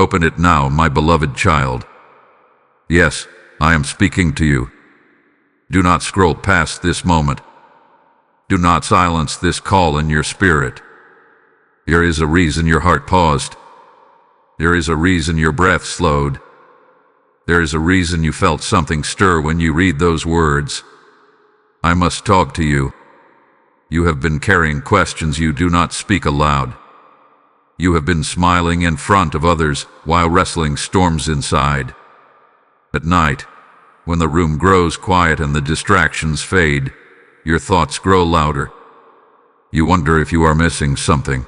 Open it now, my beloved child. Yes, I am speaking to you. Do not scroll past this moment. Do not silence this call in your spirit. There is a reason your heart paused. There is a reason your breath slowed. There is a reason you felt something stir when you read those words. I must talk to you. You have been carrying questions you do not speak aloud. You have been smiling in front of others while wrestling storms inside. At night, when the room grows quiet and the distractions fade, your thoughts grow louder. You wonder if you are missing something.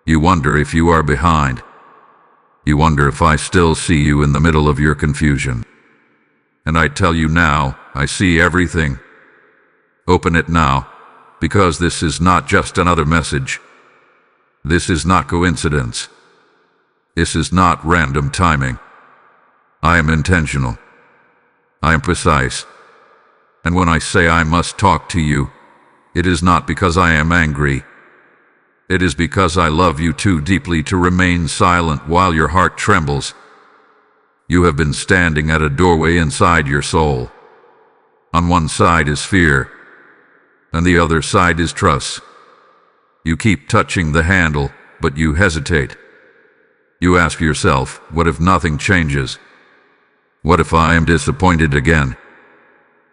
You wonder if you are behind. You wonder if I still see you in the middle of your confusion. And I tell you now, I see everything. Open it now, because this is not just another message. This is not coincidence. This is not random timing. I am intentional. I am precise. And when I say I must talk to you, it is not because I am angry. It is because I love you too deeply to remain silent while your heart trembles. You have been standing at a doorway inside your soul. On one side is fear, and the other side is trust. You keep touching the handle, but you hesitate. You ask yourself, what if nothing changes? What if I am disappointed again?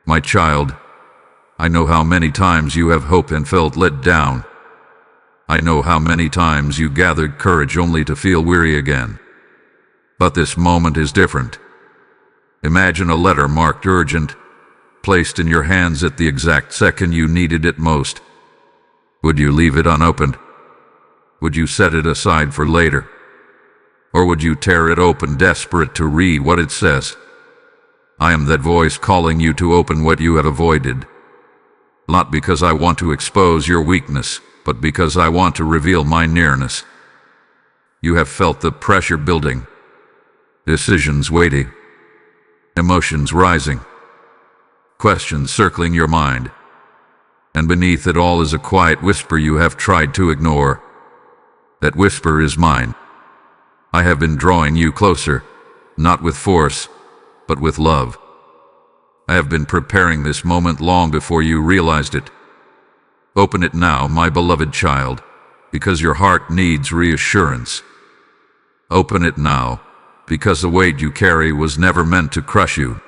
My child, I know how many times you have hoped and felt let down. I know how many times you gathered courage only to feel weary again. But this moment is different. Imagine a letter marked urgent, placed in your hands at the exact second you needed it most. Would you leave it unopened? Would you set it aside for later? Or would you tear it open, desperate to read what it says? I am that voice calling you to open what you had avoided. Not because I want to expose your weakness, but because I want to reveal my nearness. You have felt the pressure building, decisions weighty, emotions rising, questions circling your mind, and beneath it all is a quiet whisper you have tried to ignore. That whisper is mine. I have been drawing you closer, not with force, but with love. I have been preparing this moment long before you realized it. Open it now, my beloved child, because your heart needs reassurance. Open it now, because the weight you carry was never meant to crush you.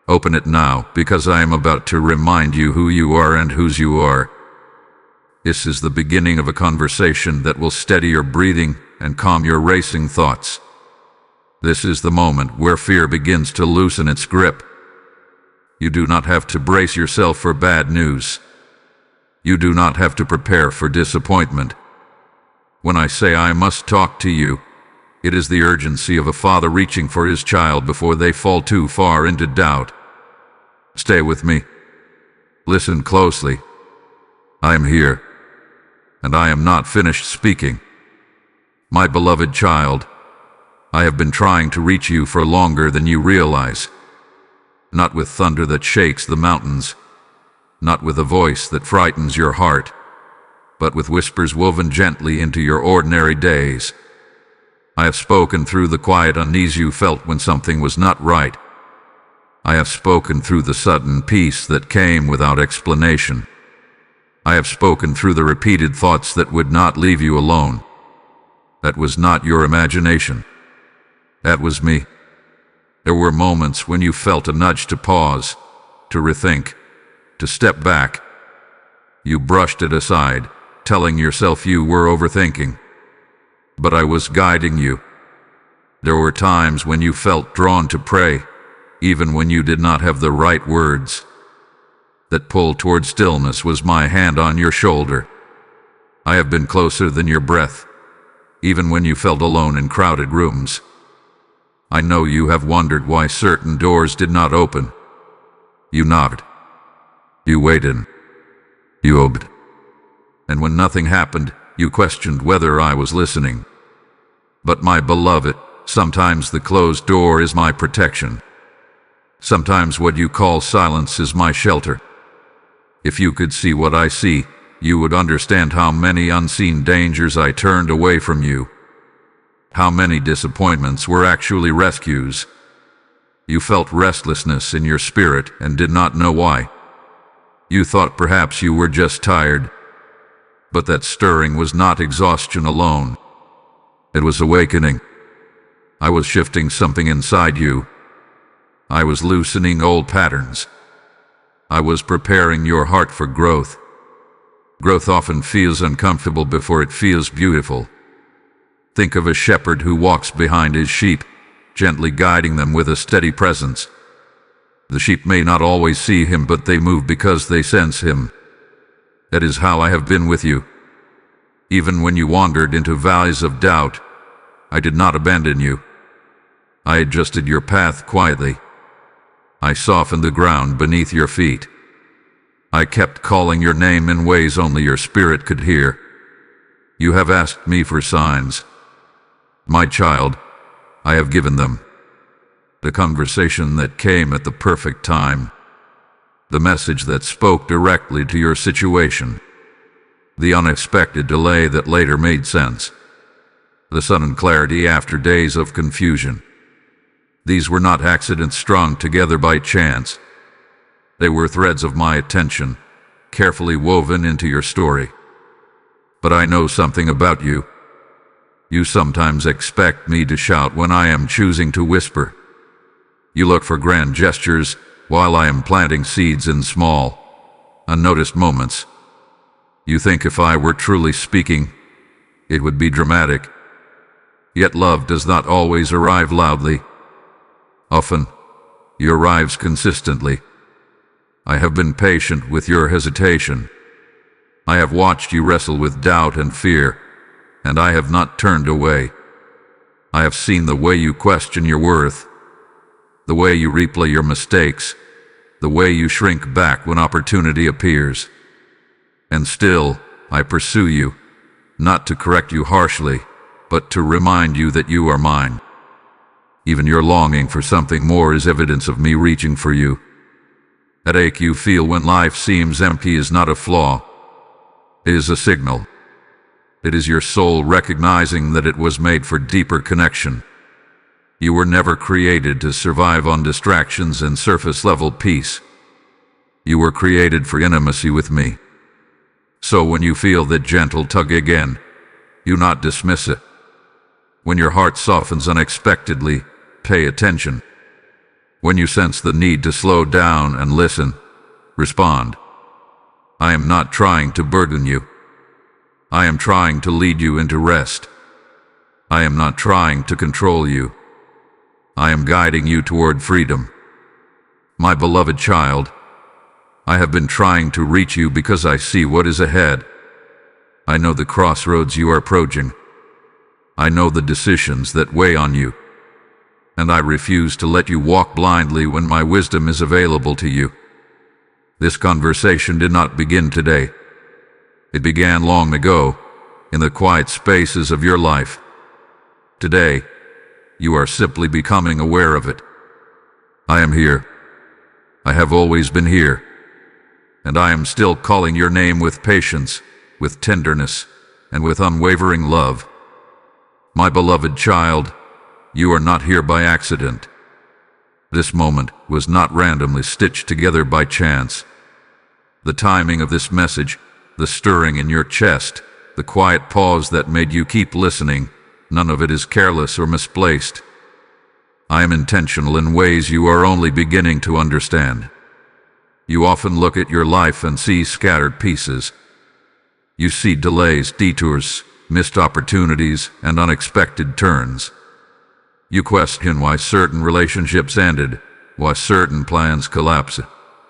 Open it now, because I am about to remind you who you are and whose you are. This is the beginning of a conversation that will steady your breathing and calm your racing thoughts. This is the moment where fear begins to loosen its grip. You do not have to brace yourself for bad news. You do not have to prepare for disappointment. When I say I must talk to you, it is the urgency of a father reaching for his child before they fall too far into doubt. Stay with me. Listen closely. I am here, and I am not finished speaking. My beloved child, I have been trying to reach you for longer than you realize. Not with thunder that shakes the mountains, not with a voice that frightens your heart, but with whispers woven gently into your ordinary days. I have spoken through the quiet unease you felt when something was not right. I have spoken through the sudden peace that came without explanation. I have spoken through the repeated thoughts that would not leave you alone. That was not your imagination. That was me. There were moments when you felt a nudge to pause, to rethink, to step back. You brushed it aside, telling yourself you were overthinking. But I was guiding you. There were times when you felt drawn to pray, even when you did not have the right words. That pull toward stillness was my hand on your shoulder. I have been closer than your breath, even when you felt alone in crowded rooms. I know you have wondered why certain doors did not open. You nodded. You waited. You obeyed. And when nothing happened, you questioned whether I was listening. But my beloved, sometimes the closed door is my protection. Sometimes what you call silence is my shelter. If you could see what I see, you would understand how many unseen dangers I turned away from you. How many disappointments were actually rescues? You felt restlessness in your spirit and did not know why. You thought perhaps you were just tired, but that stirring was not exhaustion alone. It was awakening. I was shifting something inside you. I was loosening old patterns. I was preparing your heart for growth. Growth often feels uncomfortable before it feels beautiful. Think of a shepherd who walks behind his sheep, gently guiding them with a steady presence. The sheep may not always see him, but they move because they sense him. That is how I have been with you. Even when you wandered into valleys of doubt, I did not abandon you. I adjusted your path quietly. I softened the ground beneath your feet. I kept calling your name in ways only your spirit could hear. You have asked me for signs. My child, I have given them. The conversation that came at the perfect time. The message that spoke directly to your situation. The unexpected delay that later made sense. The sudden clarity after days of confusion. These were not accidents strung together by chance. They were threads of my attention, carefully woven into your story. But I know something about you. You sometimes expect me to shout when I am choosing to whisper. You look for grand gestures while I am planting seeds in small, unnoticed moments. You think if I were truly speaking, it would be dramatic. Yet love does not always arrive loudly. Often, it arrives consistently. I have been patient with your hesitation. I have watched you wrestle with doubt and fear, and I have not turned away. I have seen the way you question your worth, the way you replay your mistakes, the way you shrink back when opportunity appears. And still, I pursue you, not to correct you harshly, but to remind you that you are mine. Even your longing for something more is evidence of me reaching for you. That ache you feel when life seems empty is not a flaw. It is a signal. It is your soul recognizing that it was made for deeper connection. You were never created to survive on distractions and surface-level peace. You were created for intimacy with me. So when you feel that gentle tug again, do not dismiss it. When your heart softens unexpectedly, pay attention. When you sense the need to slow down and listen, respond. I am not trying to burden you. I am trying to lead you into rest. I am not trying to control you. I am guiding you toward freedom. My beloved child, I have been trying to reach you because I see what is ahead. I know the crossroads you are approaching. I know the decisions that weigh on you. And I refuse to let you walk blindly when my wisdom is available to you. This conversation did not begin today. It began long ago, in the quiet spaces of your life. Today, you are simply becoming aware of it. I am here. I have always been here. And I am still calling your name with patience, with tenderness, and with unwavering love. My beloved child, you are not here by accident. This moment was not randomly stitched together by chance. The timing of this message, the stirring in your chest, the quiet pause that made you keep listening, none of it is careless or misplaced. I am intentional in ways you are only beginning to understand. You often look at your life and see scattered pieces. You see delays, detours, missed opportunities, and unexpected turns. You question why certain relationships ended, why certain plans collapsed,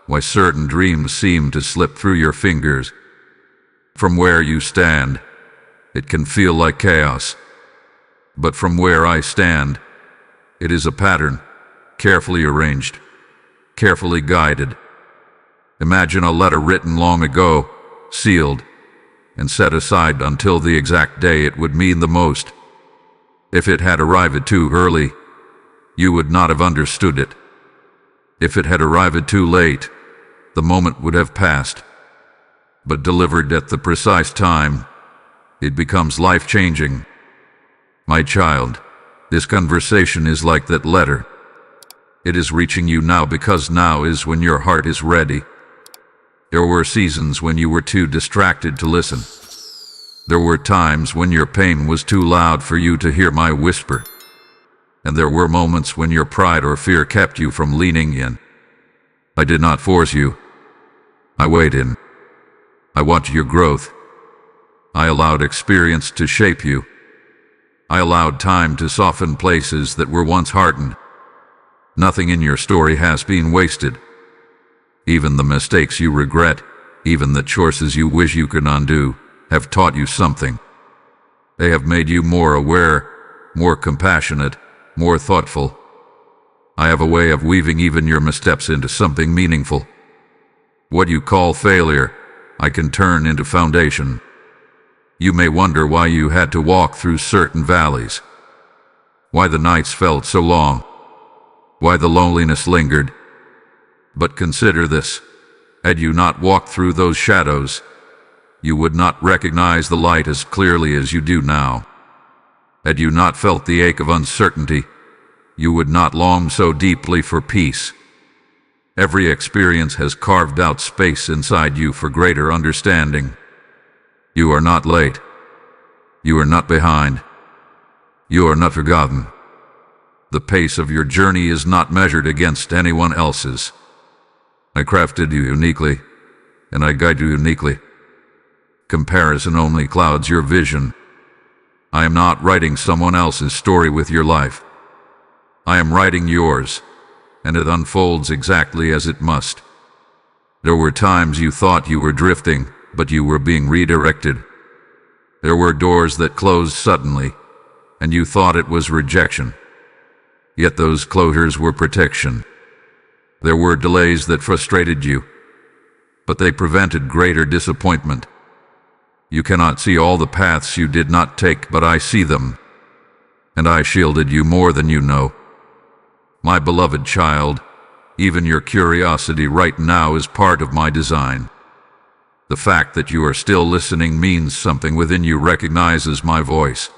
why certain dreams seem to slip through your fingers. From where you stand, it can feel like chaos. But from where I stand, it is a pattern, carefully arranged, carefully guided. Imagine a letter written long ago, sealed, and set aside until the exact day it would mean the most. If it had arrived too early, you would not have understood it. If it had arrived too late, the moment would have passed. But delivered at the precise time, it becomes life-changing. My child, This conversation is like that letter. It is reaching you now because now is when your heart is ready. There were seasons when you were too distracted to listen. There were times when your pain was too loud for you to hear my whisper. And there were moments when your pride or fear kept you from leaning in. I did not force you. I waited. I watched your growth. I allowed experience to shape you. I allowed time to soften places that were once hardened. Nothing in your story has been wasted. Even the mistakes you regret, even the choices you wish you could undo, have taught you something. They have made you more aware, more compassionate, more thoughtful. I have a way of weaving even your missteps into something meaningful. What you call failure, I can turn into foundation. You may wonder why you had to walk through certain valleys, why the nights felt so long, why the loneliness lingered. But consider this: had you not walked through those shadows, you would not recognize the light as clearly as you do now. Had you not felt the ache of uncertainty, you would not long so deeply for peace. Every experience has carved out space inside you for greater understanding. You are not late. You are not behind. You are not forgotten. The pace of your journey is not measured against anyone else's. I crafted you uniquely, and I guide you uniquely. Comparison only clouds your vision. I am not writing someone else's story with your life. I am writing yours, and it unfolds exactly as it must. There were times you thought you were drifting, but you were being redirected. There were doors that closed suddenly, and you thought it was rejection. Yet those closures were protection. There were delays that frustrated you, but they prevented greater disappointment. You cannot see all the paths you did not take, but I see them, and I shielded you more than you know. My beloved child, even your curiosity right now is part of my design. The fact that you are still listening means something within you recognizes my voice.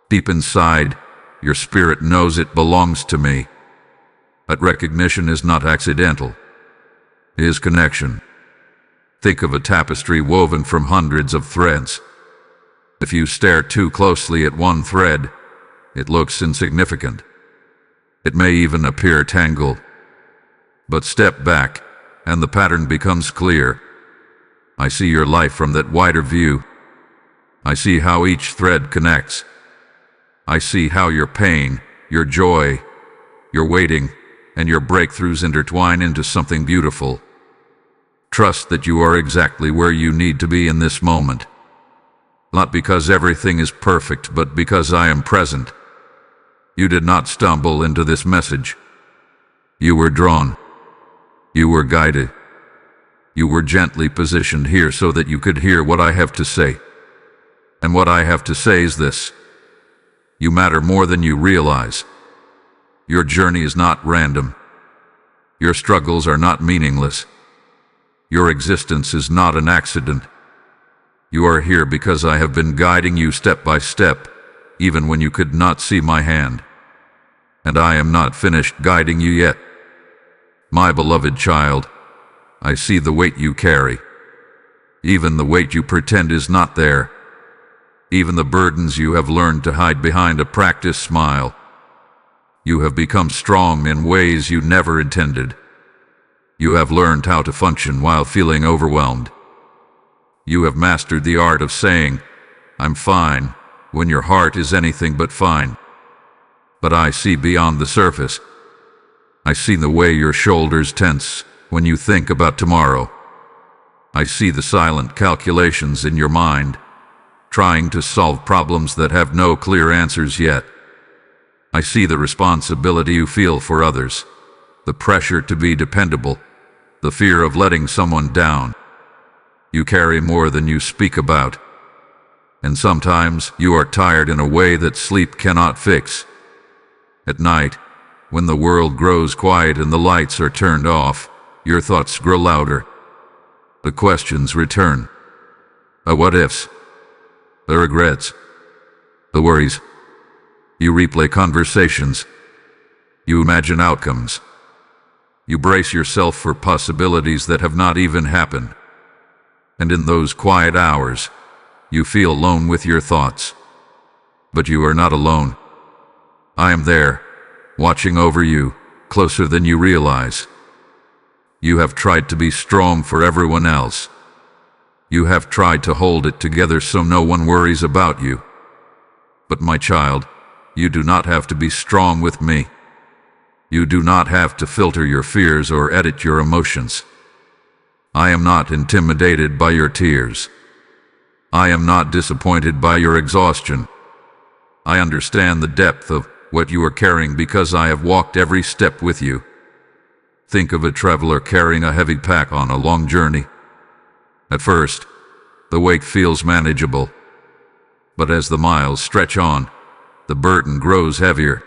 Deep inside, your spirit knows it belongs to me. That recognition is not accidental. It is connection. Think of a tapestry woven from hundreds of threads. If you stare too closely at one thread, it looks insignificant. It may even appear tangled. But step back, and the pattern becomes clear. I see your life from that wider view. I see how each thread connects. I see how your pain, your joy, your waiting, and your breakthroughs intertwine into something beautiful. Trust that you are exactly where you need to be in this moment. Not because everything is perfect, but because I am present. You did not stumble into this message. You were drawn. You were guided. You were gently positioned here so that you could hear what I have to say. And what I have to say is this: you matter more than you realize. Your journey is not random. Your struggles are not meaningless. Your existence is not an accident. You are here because I have been guiding you step by step, even when you could not see my hand. And I am not finished guiding you yet. My beloved child, I see the weight you carry. Even the weight you pretend is not there. Even the burdens you have learned to hide behind a practiced smile. You have become strong in ways you never intended. You have learned how to function while feeling overwhelmed. You have mastered the art of saying, "I'm fine," when your heart is anything but fine. But I see beyond the surface. I see the way your shoulders tense when you think about tomorrow. I see the silent calculations in your mind, trying to solve problems that have no clear answers yet. I see the responsibility you feel for others, the pressure to be dependable, the fear of letting someone down. You carry more than you speak about. And sometimes you are tired in a way that sleep cannot fix. At night, when the world grows quiet and the lights are turned off, your thoughts grow louder. The questions return. The what-ifs. The regrets. The worries. You replay conversations. You imagine outcomes. You brace yourself for possibilities that have not even happened. And in those quiet hours, you feel alone with your thoughts. But you are not alone. I am there, watching over you, closer than you realize. You have tried to be strong for everyone else. You have tried to hold it together so no one worries about you. But my child, you do not have to be strong with me. You do not have to filter your fears or edit your emotions. I am not intimidated by your tears. I am not disappointed by your exhaustion. I understand the depth of what you are carrying because I have walked every step with you. Think of a traveler carrying a heavy pack on a long journey. At first, the weight feels manageable. But as the miles stretch on, the burden grows heavier.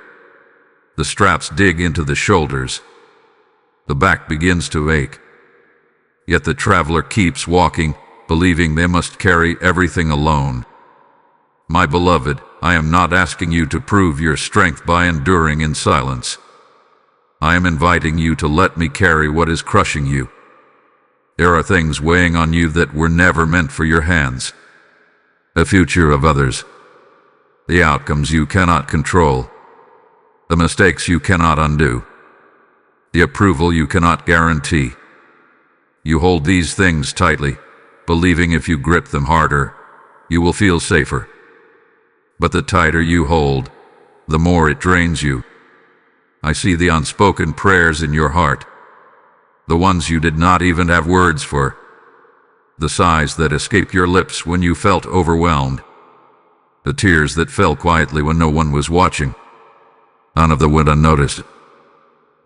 The straps dig into the shoulders. The back begins to ache. Yet the traveler keeps walking, believing they must carry everything alone. My beloved, I am not asking you to prove your strength by enduring in silence. I am inviting you to let me carry what is crushing you. There are things weighing on you that were never meant for your hands. The future of others. The outcomes you cannot control. The mistakes you cannot undo. The approval you cannot guarantee. You hold these things tightly, believing if you grip them harder, you will feel safer. But the tighter you hold, the more it drains you. I see the unspoken prayers in your heart, the ones you did not even have words for, the sighs that escaped your lips when you felt overwhelmed, the tears that fell quietly when no one was watching. None of them went unnoticed.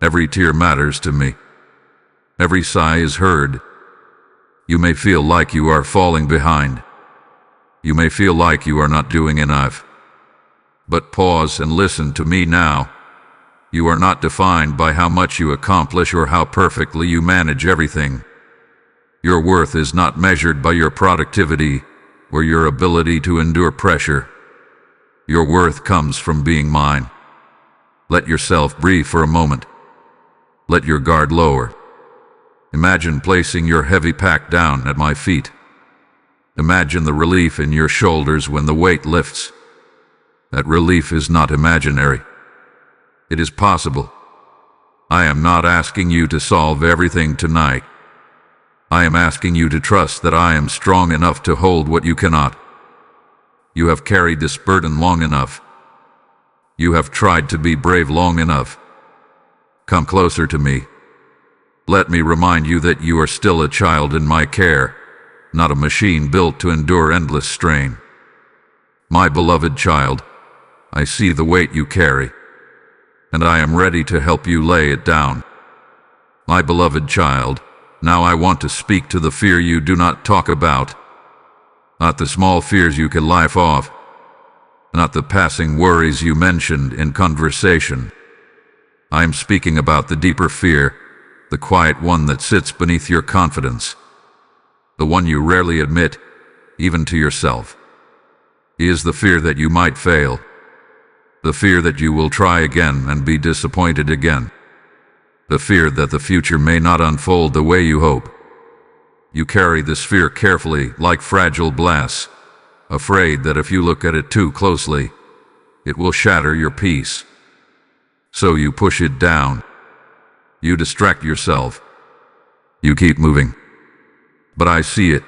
Every tear matters to me. Every sigh is heard. You may feel like you are falling behind. You may feel like you are not doing enough. But pause and listen to me now. You are not defined by how much you accomplish or how perfectly you manage everything. Your worth is not measured by your productivity or your ability to endure pressure. Your worth comes from being mine. Let yourself breathe for a moment. Let your guard lower. Imagine placing your heavy pack down at my feet. Imagine the relief in your shoulders when the weight lifts. That relief is not imaginary. It is possible. I am not asking you to solve everything tonight. I am asking you to trust that I am strong enough to hold what you cannot. You have carried this burden long enough. You have tried to be brave long enough. Come closer to me. Let me remind you that you are still a child in my care, not a machine built to endure endless strain. My beloved child, I see the weight you carry, and I am ready to help you lay it down. My beloved child, now I want to speak to the fear you do not talk about, not the small fears you can laugh off, not the passing worries you mentioned in conversation. I am speaking about the deeper fear, the quiet one that sits beneath your confidence, the one you rarely admit, even to yourself. It is the fear that you might fail, the fear that you will try again and be disappointed again, the fear that the future may not unfold the way you hope. You carry this fear carefully like fragile glass, afraid that if you look at it too closely, it will shatter your peace. So you push it down. You distract yourself. You keep moving. But I see it.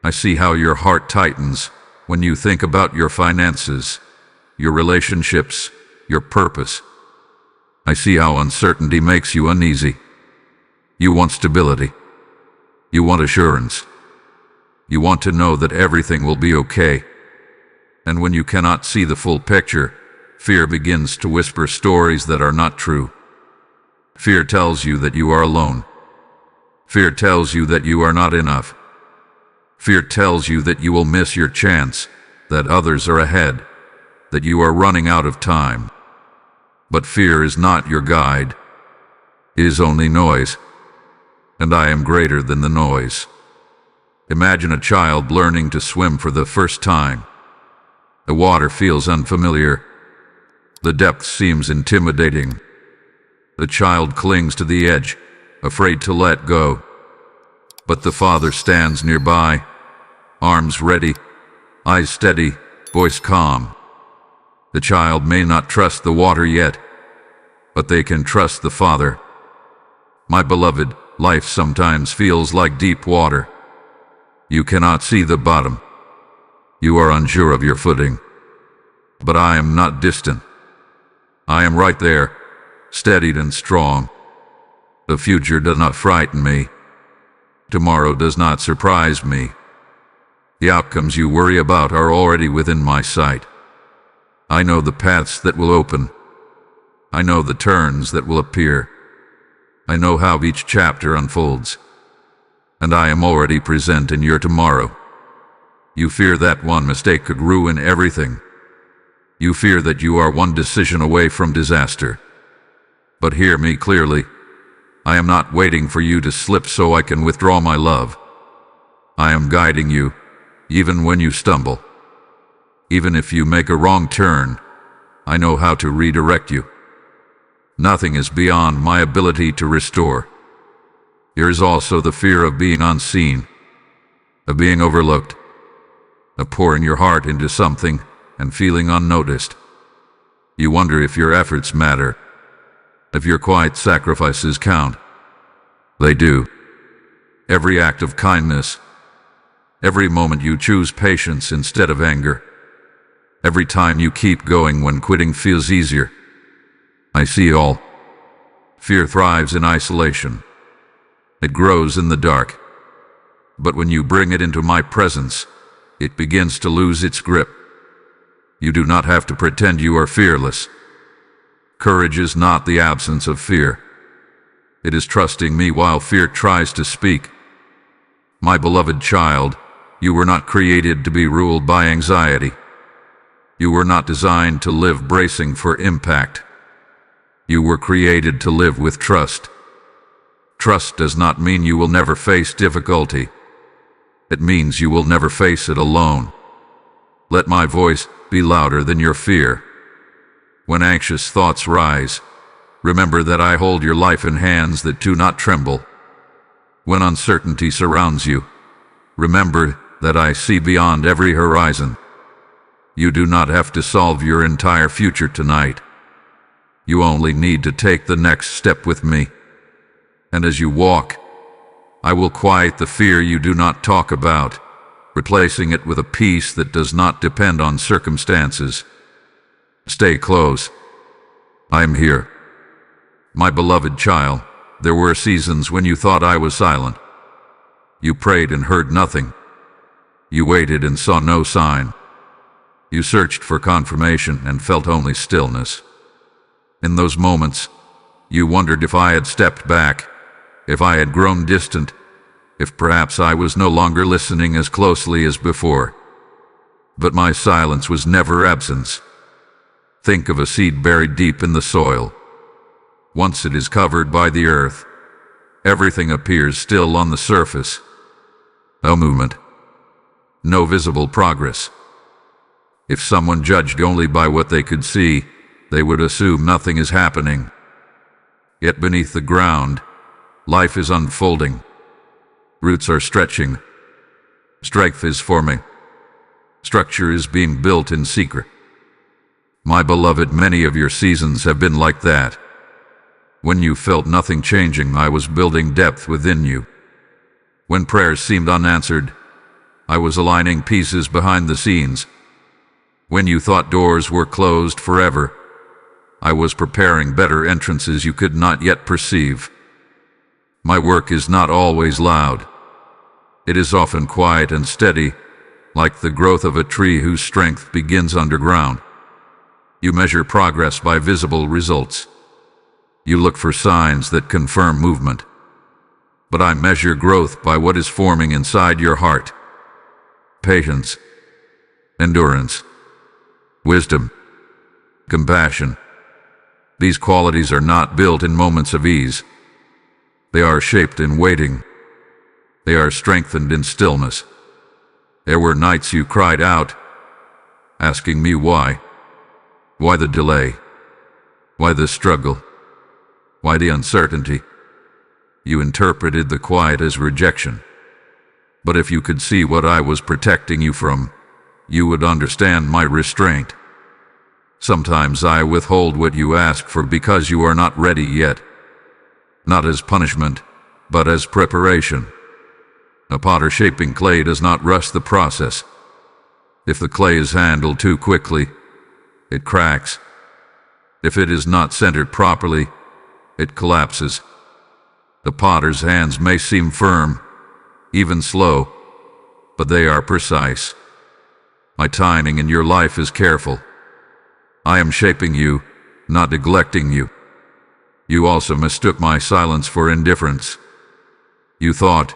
I see how your heart tightens when you think about your finances, your relationships, your purpose. I see how uncertainty makes you uneasy. You want stability. You want assurance. You want to know that everything will be okay. And when you cannot see the full picture, fear begins to whisper stories that are not true. Fear tells you that you are alone. Fear tells you that you are not enough. Fear tells you that you will miss your chance, that others are ahead, that you are running out of time. But fear is not your guide. It is only noise. And I am greater than the noise. Imagine a child learning to swim for the first time. The water feels unfamiliar. The depth seems intimidating. The child clings to the edge, afraid to let go. But the father stands nearby, arms ready, eyes steady, voice calm. The child may not trust the water yet, but they can trust the father. My beloved, life sometimes feels like deep water. You cannot see the bottom. You are unsure of your footing. But I am not distant. I am right there, steadied and strong. The future does not frighten me. Tomorrow does not surprise me. The outcomes you worry about are already within my sight. I know the paths that will open. I know the turns that will appear. I know how each chapter unfolds. And I am already present in your tomorrow. You fear that one mistake could ruin everything. You fear that you are one decision away from disaster. But hear me clearly. I am not waiting for you to slip so I can withdraw my love. I am guiding you, even when you stumble. Even if you make a wrong turn, I know how to redirect you. Nothing is beyond my ability to restore. There is also the fear of being unseen, of being overlooked, of pouring your heart into something and feeling unnoticed. You wonder if your efforts matter, if your quiet sacrifices count. They do. Every act of kindness, every moment you choose patience instead of anger, every time you keep going when quitting feels easier. I see all. Fear thrives in isolation. It grows in the dark. But when you bring it into my presence, it begins to lose its grip. You do not have to pretend you are fearless. Courage is not the absence of fear. It is trusting me while fear tries to speak. My beloved child, you were not created to be ruled by anxiety. You were not designed to live bracing for impact. You were created to live with trust. Trust does not mean you will never face difficulty. It means you will never face it alone. Let my voice be louder than your fear. When anxious thoughts rise, remember that I hold your life in hands that do not tremble. When uncertainty surrounds you, remember that I see beyond every horizon. You do not have to solve your entire future tonight. You only need to take the next step with me. And as you walk, I will quiet the fear you do not talk about, replacing it with a peace that does not depend on circumstances. Stay close. I am here. My beloved child, there were seasons when you thought I was silent. You prayed and heard nothing. You waited and saw no sign. You searched for confirmation and felt only stillness. In those moments, you wondered if I had stepped back, if I had grown distant, if perhaps I was no longer listening as closely as before. But my silence was never absence. Think of a seed buried deep in the soil. Once it is covered by the earth, everything appears still on the surface. No movement, no visible progress. If someone judged only by what they could see, they would assume nothing is happening. Yet beneath the ground, life is unfolding. Roots are stretching. Strength is forming. Structure is being built in secret. My beloved, many of your seasons have been like that. When you felt nothing changing, I was building depth within you. When prayers seemed unanswered, I was aligning pieces behind the scenes. When you thought doors were closed forever, I was preparing better entrances you could not yet perceive. My work is not always loud. It is often quiet and steady, like the growth of a tree whose strength begins underground. You measure progress by visible results. You look for signs that confirm movement. But I measure growth by what is forming inside your heart. Patience, endurance, wisdom, compassion. These qualities are not built in moments of ease. They are shaped in waiting. They are strengthened in stillness. There were nights you cried out, asking me why. Why the delay? Why the struggle? Why the uncertainty? You interpreted the quiet as rejection. But if you could see what I was protecting you from, you would understand my restraint. Sometimes I withhold what you ask for because you are not ready yet. Not as punishment, but as preparation. A potter shaping clay does not rush the process. If the clay is handled too quickly, it cracks. If it is not centered properly, it collapses. The potter's hands may seem firm, even slow, but they are precise. My timing in your life is careful. I am shaping you, not neglecting you. You also mistook my silence for indifference. You thought,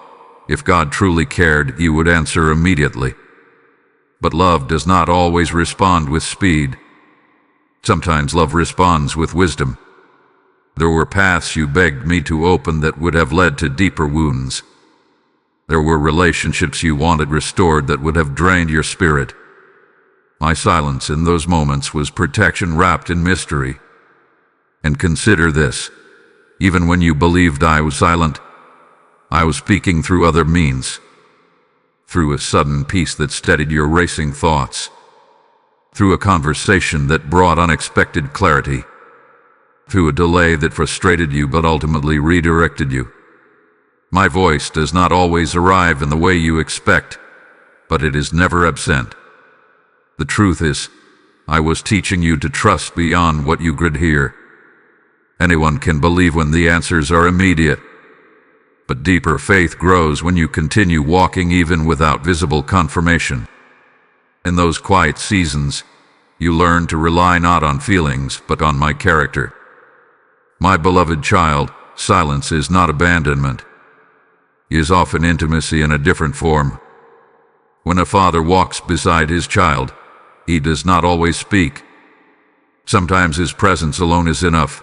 if God truly cared, He would answer immediately. But love does not always respond with speed. Sometimes love responds with wisdom. There were paths you begged me to open that would have led to deeper wounds. There were relationships you wanted restored that would have drained your spirit. My silence in those moments was protection wrapped in mystery. And consider this, even when you believed I was silent, I was speaking through other means, through a sudden peace that steadied your racing thoughts, through a conversation that brought unexpected clarity, through a delay that frustrated you but ultimately redirected you. My voice does not always arrive in the way you expect, but it is never absent. The truth is, I was teaching you to trust beyond what you could hear. Anyone can believe when the answers are immediate, but deeper faith grows when you continue walking even without visible confirmation. In those quiet seasons, you learn to rely not on feelings, but on my character. My beloved child, silence is not abandonment. It is often intimacy in a different form. When a father walks beside his child, he does not always speak. Sometimes his presence alone is enough.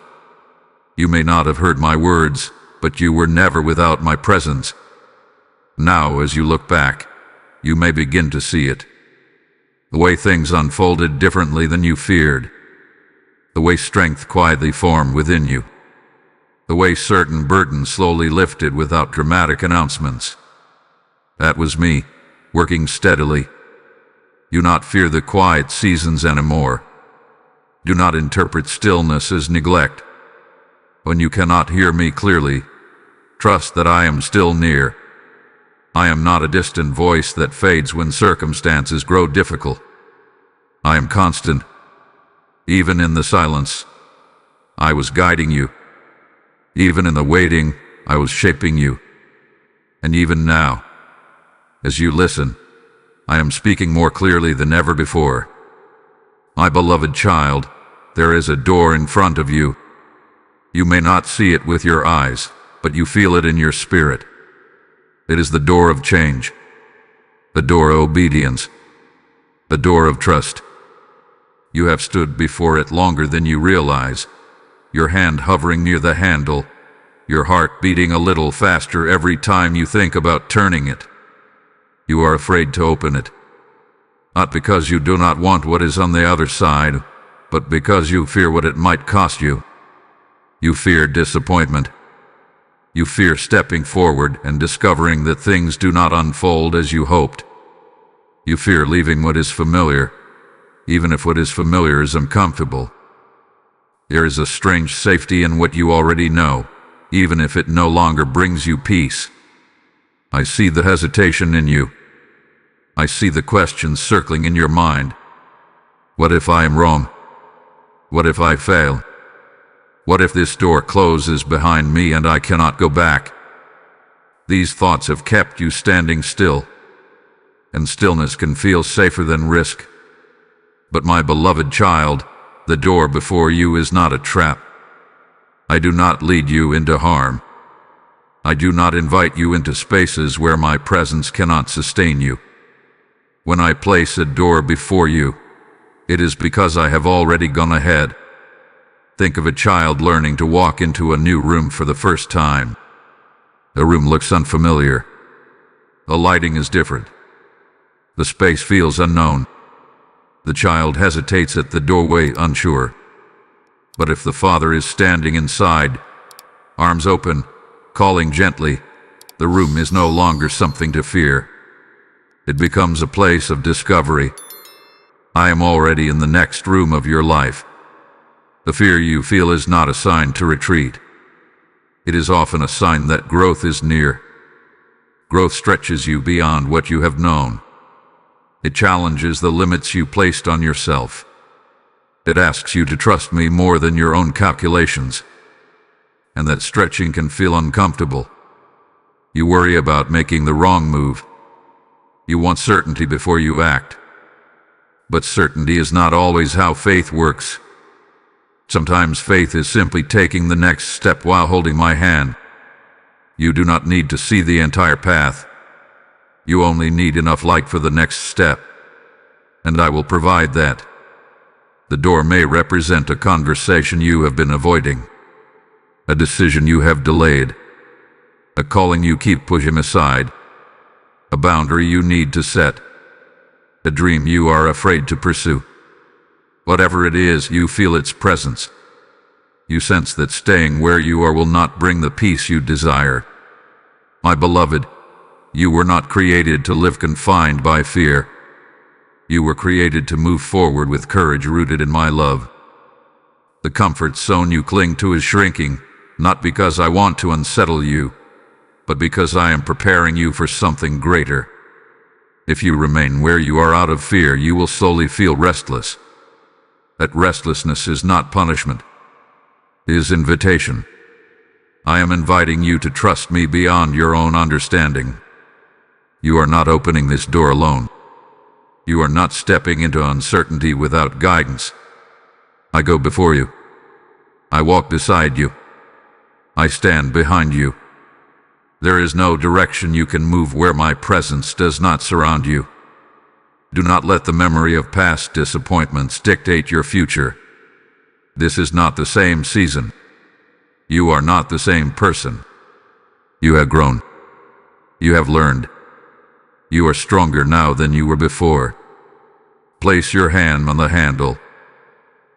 You may not have heard my words, but you were never without my presence. Now, as you look back, you may begin to see it. The way things unfolded differently than you feared. The way strength quietly formed within you. The way certain burdens slowly lifted without dramatic announcements. That was me, working steadily. Do not fear the quiet seasons anymore. Do not interpret stillness as neglect. When you cannot hear me clearly, trust that I am still near. I am not a distant voice that fades when circumstances grow difficult. I am constant. Even in the silence, I was guiding you. Even in the waiting, I was shaping you. And even now, as you listen, I am speaking more clearly than ever before. My beloved child, there is a door in front of you. You may not see it with your eyes, but you feel it in your spirit. It is the door of change, the door of obedience, the door of trust. You have stood before it longer than you realize, your hand hovering near the handle, your heart beating a little faster every time you think about turning it. You are afraid to open it, not because you do not want what is on the other side, but because you fear what it might cost you. You fear disappointment. You fear stepping forward and discovering that things do not unfold as you hoped. You fear leaving what is familiar, even if what is familiar is uncomfortable. There is a strange safety in what you already know, even if it no longer brings you peace. I see the hesitation in you. I see the questions circling in your mind. What if I am wrong? What if I fail? What if this door closes behind me and I cannot go back? These thoughts have kept you standing still, and stillness can feel safer than risk. But my beloved child, the door before you is not a trap. I do not lead you into harm. I do not invite you into spaces where my presence cannot sustain you. When I place a door before you, it is because I have already gone ahead. Think of a child learning to walk into a new room for the first time. The room looks unfamiliar. The lighting is different. The space feels unknown. The child hesitates at the doorway, unsure. But if the Father is standing inside, arms open, calling gently, the room is no longer something to fear. It becomes a place of discovery. I am already in the next room of your life. The fear you feel is not a sign to retreat. It is often a sign that growth is near. Growth stretches you beyond what you have known. It challenges the limits you placed on yourself. It asks you to trust me more than your own calculations. And that stretching can feel uncomfortable. You worry about making the wrong move. You want certainty before you act. But certainty is not always how faith works. Sometimes faith is simply taking the next step while holding my hand. You do not need to see the entire path. You only need enough light for the next step. And I will provide that. The door may represent a conversation you have been avoiding, a decision you have delayed, a calling you keep pushing aside, a boundary you need to set, a dream you are afraid to pursue. Whatever it is, you feel its presence. You sense that staying where you are will not bring the peace you desire. My beloved, you were not created to live confined by fear. You were created to move forward with courage rooted in my love. The comfort zone you cling to is shrinking, not because I want to unsettle you, but because I am preparing you for something greater. If you remain where you are out of fear, you will slowly feel restless. That restlessness is not punishment. It is invitation. I am inviting you to trust me beyond your own understanding. You are not opening this door alone. You are not stepping into uncertainty without guidance. I go before you. I walk beside you. I stand behind you. There is no direction you can move where my presence does not surround you. Do not let the memory of past disappointments dictate your future. This is not the same season. You are not the same person. You have grown. You have learned. You are stronger now than you were before. Place your hand on the handle.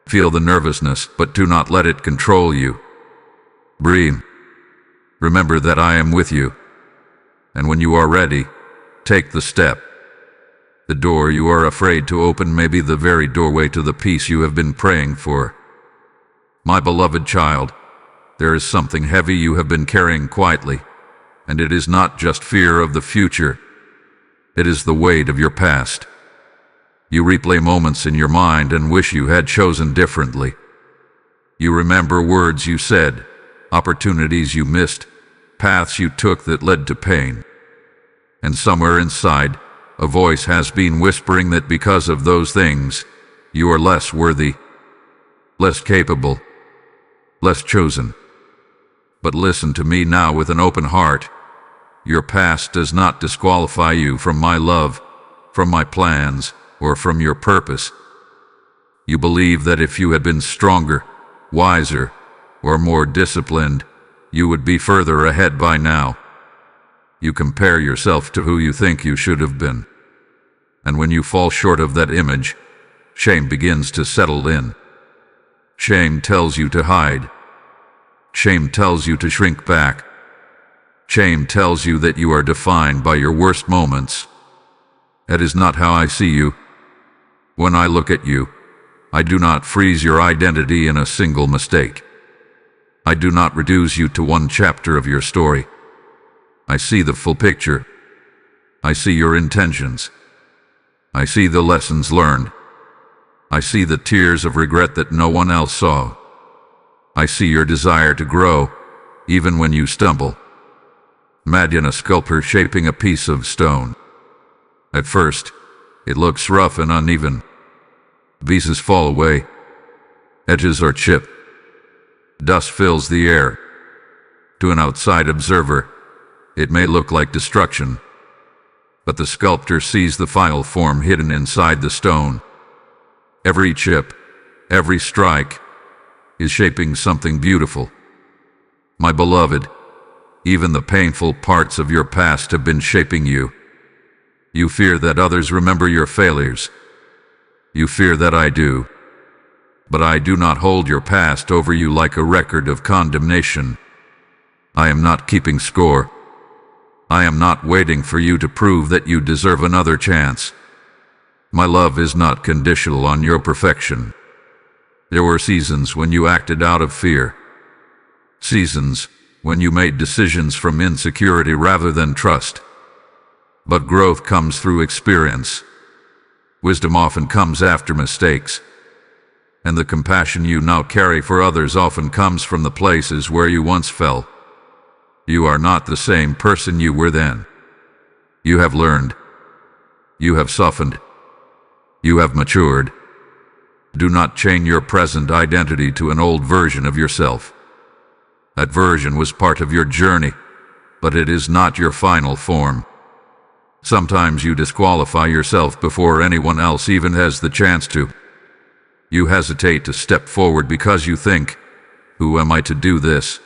Feel the nervousness, but do not let it control you. Breathe. Remember that I am with you. And when you are ready, take the step. The door you are afraid to open may be the very doorway to the peace you have been praying for. My beloved child, there is something heavy you have been carrying quietly, and it is not just fear of the future. It is the weight of your past. You replay moments in your mind and wish you had chosen differently. You remember words you said, opportunities you missed, paths you took that led to pain. And somewhere inside, a voice has been whispering that because of those things, you are less worthy, less capable, less chosen. But listen to me now with an open heart. Your past does not disqualify you from my love, from my plans, or from your purpose. You believe that if you had been stronger, wiser, or more disciplined, you would be further ahead by now. You compare yourself to who you think you should have been. And when you fall short of that image, shame begins to settle in. Shame tells you to hide. Shame tells you to shrink back. Shame tells you that you are defined by your worst moments. That is not how I see you. When I look at you, I do not freeze your identity in a single mistake. I do not reduce you to one chapter of your story. I see the full picture. I see your intentions. I see the lessons learned. I see the tears of regret that no one else saw. I see your desire to grow, even when you stumble. Imagine a sculptor shaping a piece of stone. At first, it looks rough and uneven. Pieces fall away. Edges are chipped. Dust fills the air. To an outside observer, it may look like destruction, but the sculptor sees the final form hidden inside the stone. Every chip, every strike, is shaping something beautiful. My beloved, even the painful parts of your past have been shaping you. You fear that others remember your failures. You fear that I do. But I do not hold your past over you like a record of condemnation. I am not keeping score. I am not waiting for you to prove that you deserve another chance. My love is not conditional on your perfection. There were seasons when you acted out of fear. Seasons when you made decisions from insecurity rather than trust. But growth comes through experience. Wisdom often comes after mistakes. And the compassion you now carry for others often comes from the places where you once fell. You are not the same person you were then. You have learned. You have softened. You have matured. Do not chain your present identity to an old version of yourself. That version was part of your journey, but it is not your final form. Sometimes you disqualify yourself before anyone else even has the chance to. You hesitate to step forward because you think, "Who am I to do this?"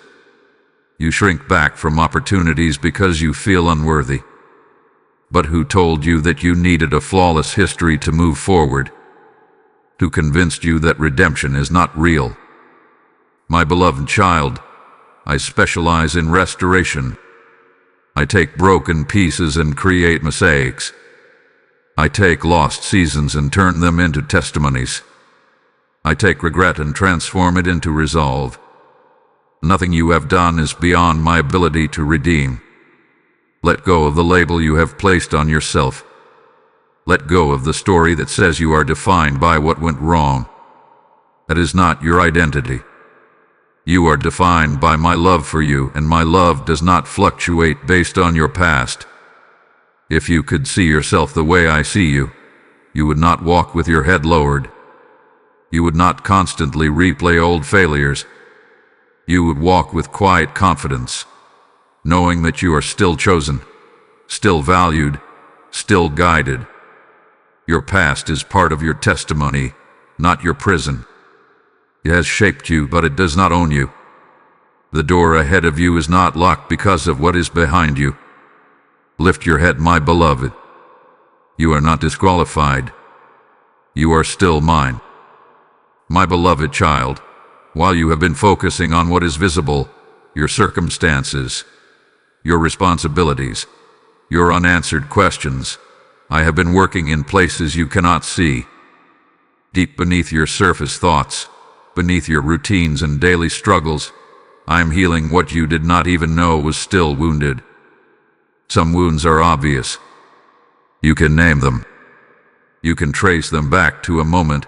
You shrink back from opportunities because you feel unworthy. But who told you that you needed a flawless history to move forward? Who convinced you that redemption is not real? My beloved child, I specialize in restoration. I take broken pieces and create mosaics. I take lost seasons and turn them into testimonies. I take regret and transform it into resolve. Nothing you have done is beyond my ability to redeem. Let go of the label you have placed on yourself. Let go of the story that says you are defined by what went wrong. That is not your identity. You are defined by my love for you, and my love does not fluctuate based on your past. If you could see yourself the way I see you, you would not walk with your head lowered. You would not constantly replay old failures. You would walk with quiet confidence, knowing that you are still chosen, still valued, still guided. Your past is part of your testimony, not your prison. It has shaped you, but it does not own you. The door ahead of you is not locked because of what is behind you. Lift your head, my beloved. You are not disqualified. You are still mine. My beloved child, while you have been focusing on what is visible, your circumstances, your responsibilities, your unanswered questions, I have been working in places you cannot see. Deep beneath your surface thoughts, beneath your routines and daily struggles, I am healing what you did not even know was still wounded. Some wounds are obvious. You can name them. You can trace them back to a moment,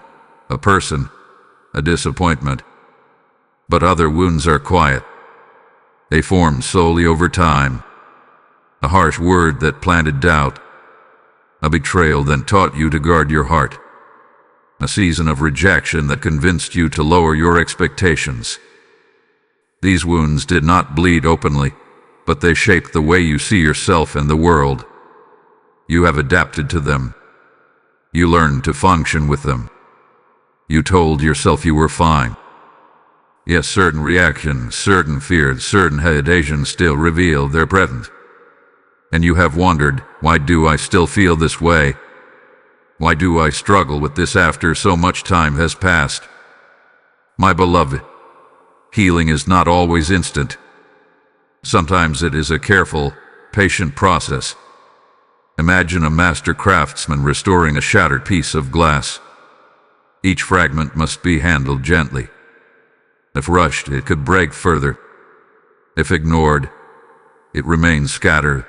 a person, a disappointment. But other wounds are quiet. They formed slowly over time. A harsh word that planted doubt. A betrayal that taught you to guard your heart. A season of rejection that convinced you to lower your expectations. These wounds did not bleed openly, but they shaped the way you see yourself and the world. You have adapted to them. You learned to function with them. You told yourself you were fine. Yes, certain reactions, certain fears, certain hesitations still reveal their presence. And you have wondered, why do I still feel this way? Why do I struggle with this after so much time has passed? My beloved, healing is not always instant. Sometimes it is a careful, patient process. Imagine a master craftsman restoring a shattered piece of glass. Each fragment must be handled gently. If rushed, it could break further. If ignored, it remains scattered.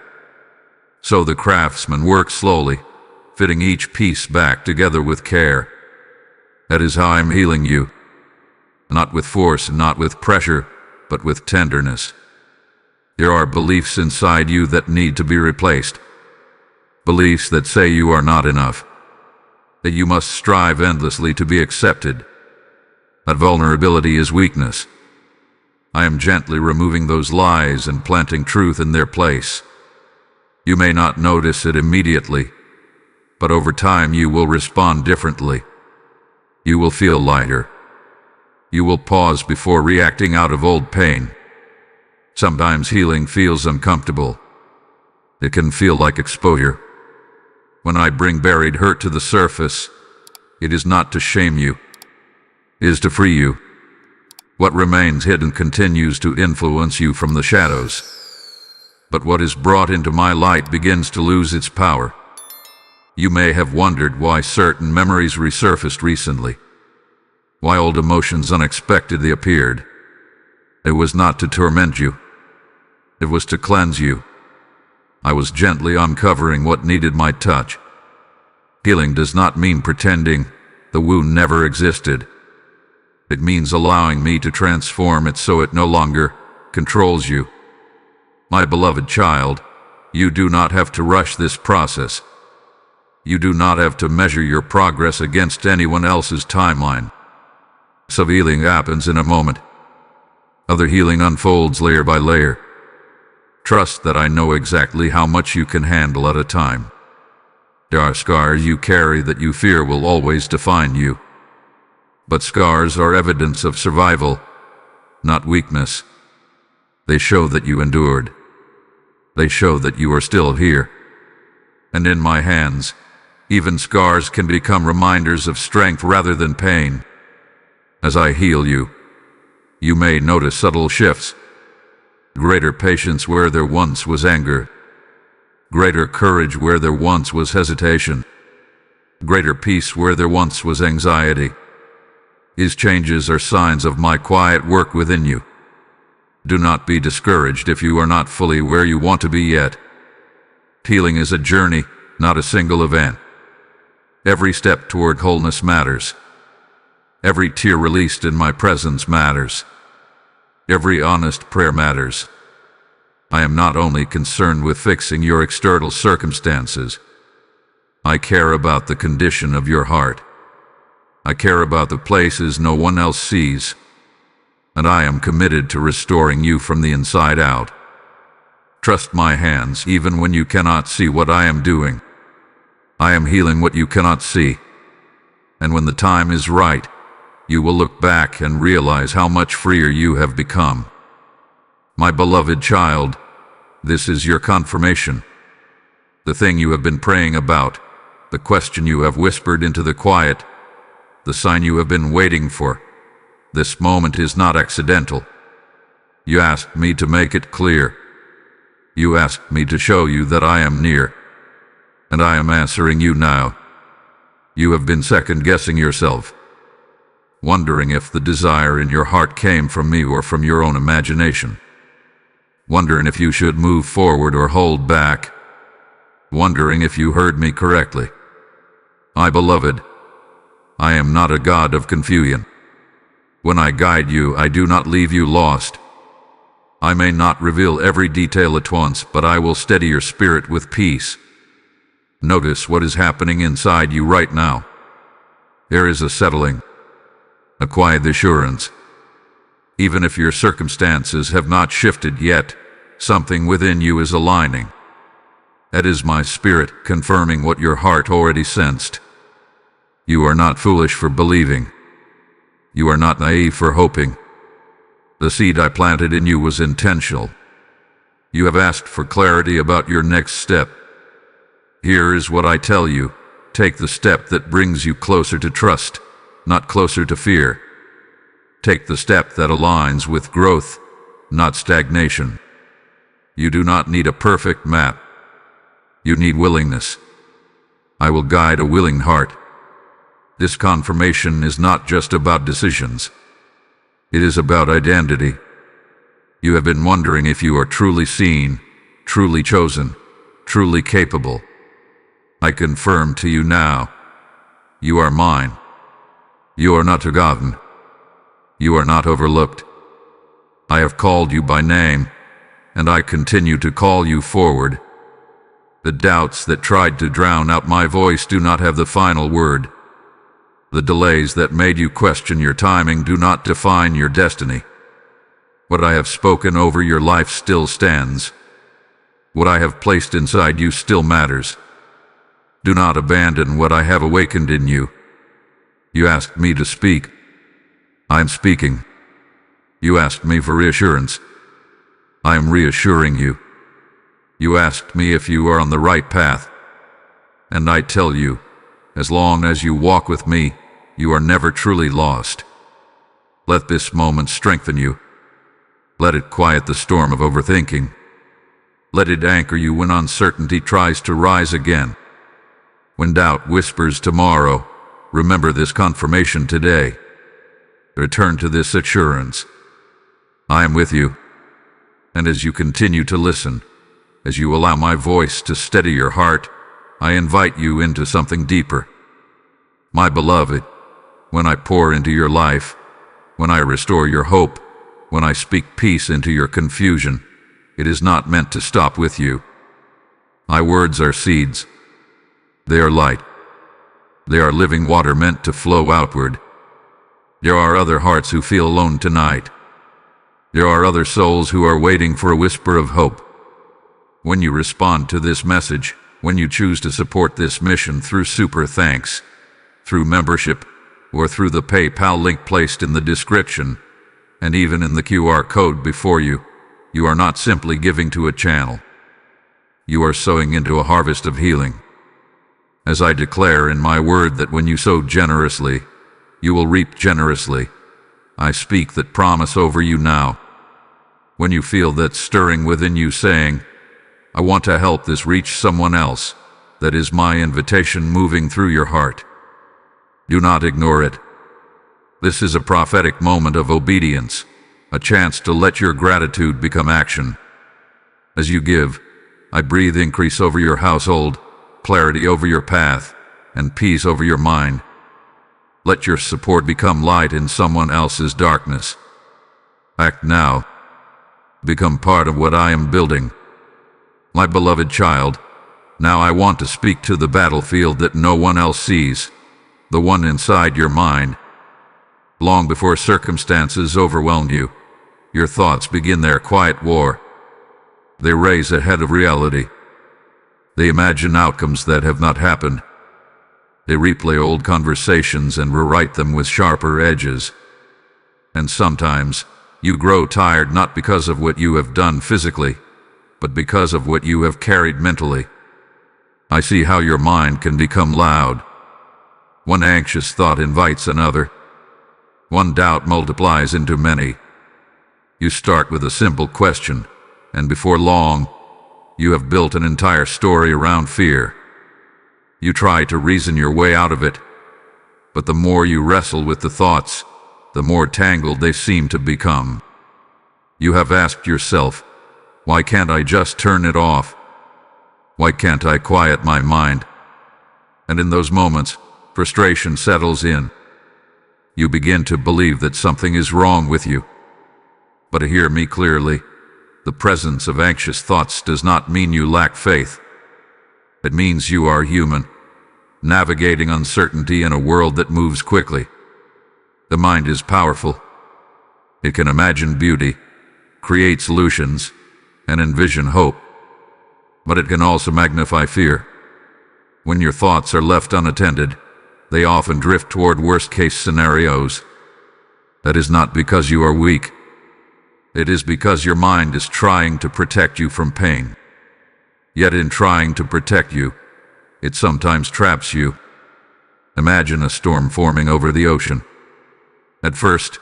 So the craftsman works slowly, fitting each piece back together with care. That is how I am healing you. Not with force and not with pressure, but with tenderness. There are beliefs inside you that need to be replaced. Beliefs that say you are not enough. That you must strive endlessly to be accepted. That vulnerability is weakness. I am gently removing those lies and planting truth in their place. You may not notice it immediately, but over time you will respond differently. You will feel lighter. You will pause before reacting out of old pain. Sometimes healing feels uncomfortable. It can feel like exposure. When I bring buried hurt to the surface, it is not to shame you. is to free you. What remains hidden continues to influence you from the shadows. But what is brought into my light begins to lose its power. You may have wondered why certain memories resurfaced recently, why old emotions unexpectedly appeared. It was not to torment you. It was to cleanse you. I was gently uncovering what needed my touch. Healing does not mean pretending the wound never existed. It means allowing me to transform it so it no longer controls you. My beloved child, you do not have to rush this process. You do not have to measure your progress against anyone else's timeline. Some healing happens in a moment. Other healing unfolds layer by layer. Trust that I know exactly how much you can handle at a time. There are scars you carry that you fear will always define you. But scars are evidence of survival, not weakness. They show that you endured. They show that you are still here. And in my hands, even scars can become reminders of strength rather than pain. As I heal you, you may notice subtle shifts. Greater patience where there once was anger. Greater courage where there once was hesitation. Greater peace where there once was anxiety. These changes are signs of my quiet work within you. Do not be discouraged if you are not fully where you want to be yet. Healing is a journey, not a single event. Every step toward wholeness matters. Every tear released in my presence matters. Every honest prayer matters. I am not only concerned with fixing your external circumstances. I care about the condition of your heart. I care about the places no one else sees. And I am committed to restoring you from the inside out. Trust my hands even when you cannot see what I am doing. I am healing what you cannot see. And when the time is right, you will look back and realize how much freer you have become. My beloved child, this is your confirmation. The thing you have been praying about, the question you have whispered into the quiet, the sign you have been waiting for. This moment is not accidental. You asked me to make it clear. You asked me to show you that I am near. And I am answering you now. You have been second-guessing yourself, wondering if the desire in your heart came from me or from your own imagination. Wondering if you should move forward or hold back. Wondering if you heard me correctly. My beloved, I am not a God of confusion. When I guide you, I do not leave you lost. I may not reveal every detail at once, but I will steady your spirit with peace. Notice what is happening inside you right now. There is a settling, a quiet assurance. Even if your circumstances have not shifted yet, something within you is aligning. That is my spirit confirming what your heart already sensed. You are not foolish for believing. You are not naive for hoping. The seed I planted in you was intentional. You have asked for clarity about your next step. Here is what I tell you. Take the step that brings you closer to trust, not closer to fear. Take the step that aligns with growth, not stagnation. You do not need a perfect map. You need willingness. I will guide a willing heart. This confirmation is not just about decisions. It is about identity. You have been wondering if you are truly seen, truly chosen, truly capable. I confirm to you now, you are mine. You are not forgotten. You are not overlooked. I have called you by name, and I continue to call you forward. The doubts that tried to drown out my voice do not have the final word. The delays that made you question your timing do not define your destiny. What I have spoken over your life still stands. What I have placed inside you still matters. Do not abandon what I have awakened in you. You asked me to speak. I am speaking. You asked me for reassurance. I am reassuring you. You asked me if you are on the right path. And I tell you, as long as you walk with me, you are never truly lost. Let this moment strengthen you. Let it quiet the storm of overthinking. Let it anchor you when uncertainty tries to rise again. When doubt whispers tomorrow, remember this confirmation today. Return to this assurance. I am with you. And as you continue to listen, as you allow my voice to steady your heart, I invite you into something deeper. My beloved, when I pour into your life, when I restore your hope, when I speak peace into your confusion, it is not meant to stop with you. My words are seeds. They are light. They are living water meant to flow outward. There are other hearts who feel alone tonight. There are other souls who are waiting for a whisper of hope. When you respond to this message, when you choose to support this mission through Super Thanks, through membership, or through the PayPal link placed in the description, and even in the QR code before you, you are not simply giving to a channel. You are sowing into a harvest of healing. As I declare in my word that when you sow generously, you will reap generously, I speak that promise over you now. When you feel that stirring within you saying, I want to help this reach someone else, that is my invitation moving through your heart. Do not ignore it. This is a prophetic moment of obedience, a chance to let your gratitude become action. As you give, I breathe increase over your household, clarity over your path, and peace over your mind. Let your support become light in someone else's darkness. Act now. Become part of what I am building. My beloved child, now I want to speak to the battlefield that no one else sees, the one inside your mind. Long before circumstances overwhelm you, your thoughts begin their quiet war. They race ahead of reality. They imagine outcomes that have not happened. They replay old conversations and rewrite them with sharper edges. And sometimes, you grow tired not because of what you have done physically, but because of what you have carried mentally. I see how your mind can become loud. One anxious thought invites another. One doubt multiplies into many. You start with a simple question, and before long, you have built an entire story around fear. You try to reason your way out of it, but the more you wrestle with the thoughts, the more tangled they seem to become. You have asked yourself, why can't I just turn it off? Why can't I quiet my mind? And in those moments, frustration settles in. You begin to believe that something is wrong with you. But hear me clearly. The presence of anxious thoughts does not mean you lack faith. It means you are human, navigating uncertainty in a world that moves quickly. The mind is powerful. It can imagine beauty, create solutions, and envision hope. But it can also magnify fear. When your thoughts are left unattended, they often drift toward worst-case scenarios. That is not because you are weak. It is because your mind is trying to protect you from pain. Yet in trying to protect you, it sometimes traps you. Imagine a storm forming over the ocean. At first,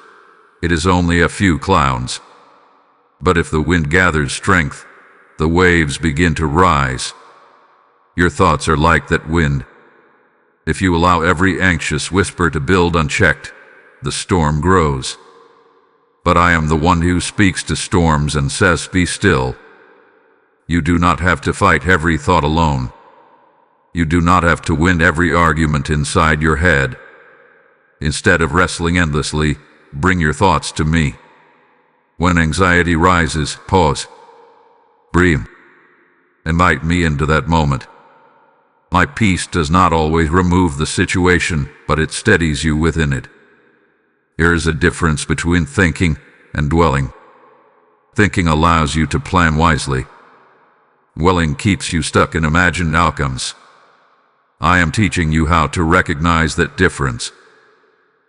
it is only a few clouds. But if the wind gathers strength, the waves begin to rise. Your thoughts are like that wind. If you allow every anxious whisper to build unchecked, the storm grows. But I am the one who speaks to storms and says, be still. You do not have to fight every thought alone. You do not have to win every argument inside your head. Instead of wrestling endlessly, bring your thoughts to me. When anxiety rises, pause. Breathe. Invite me into that moment. My peace does not always remove the situation, but it steadies you within it. There is a difference between thinking and dwelling. Thinking allows you to plan wisely. Dwelling keeps you stuck in imagined outcomes. I am teaching you how to recognize that difference.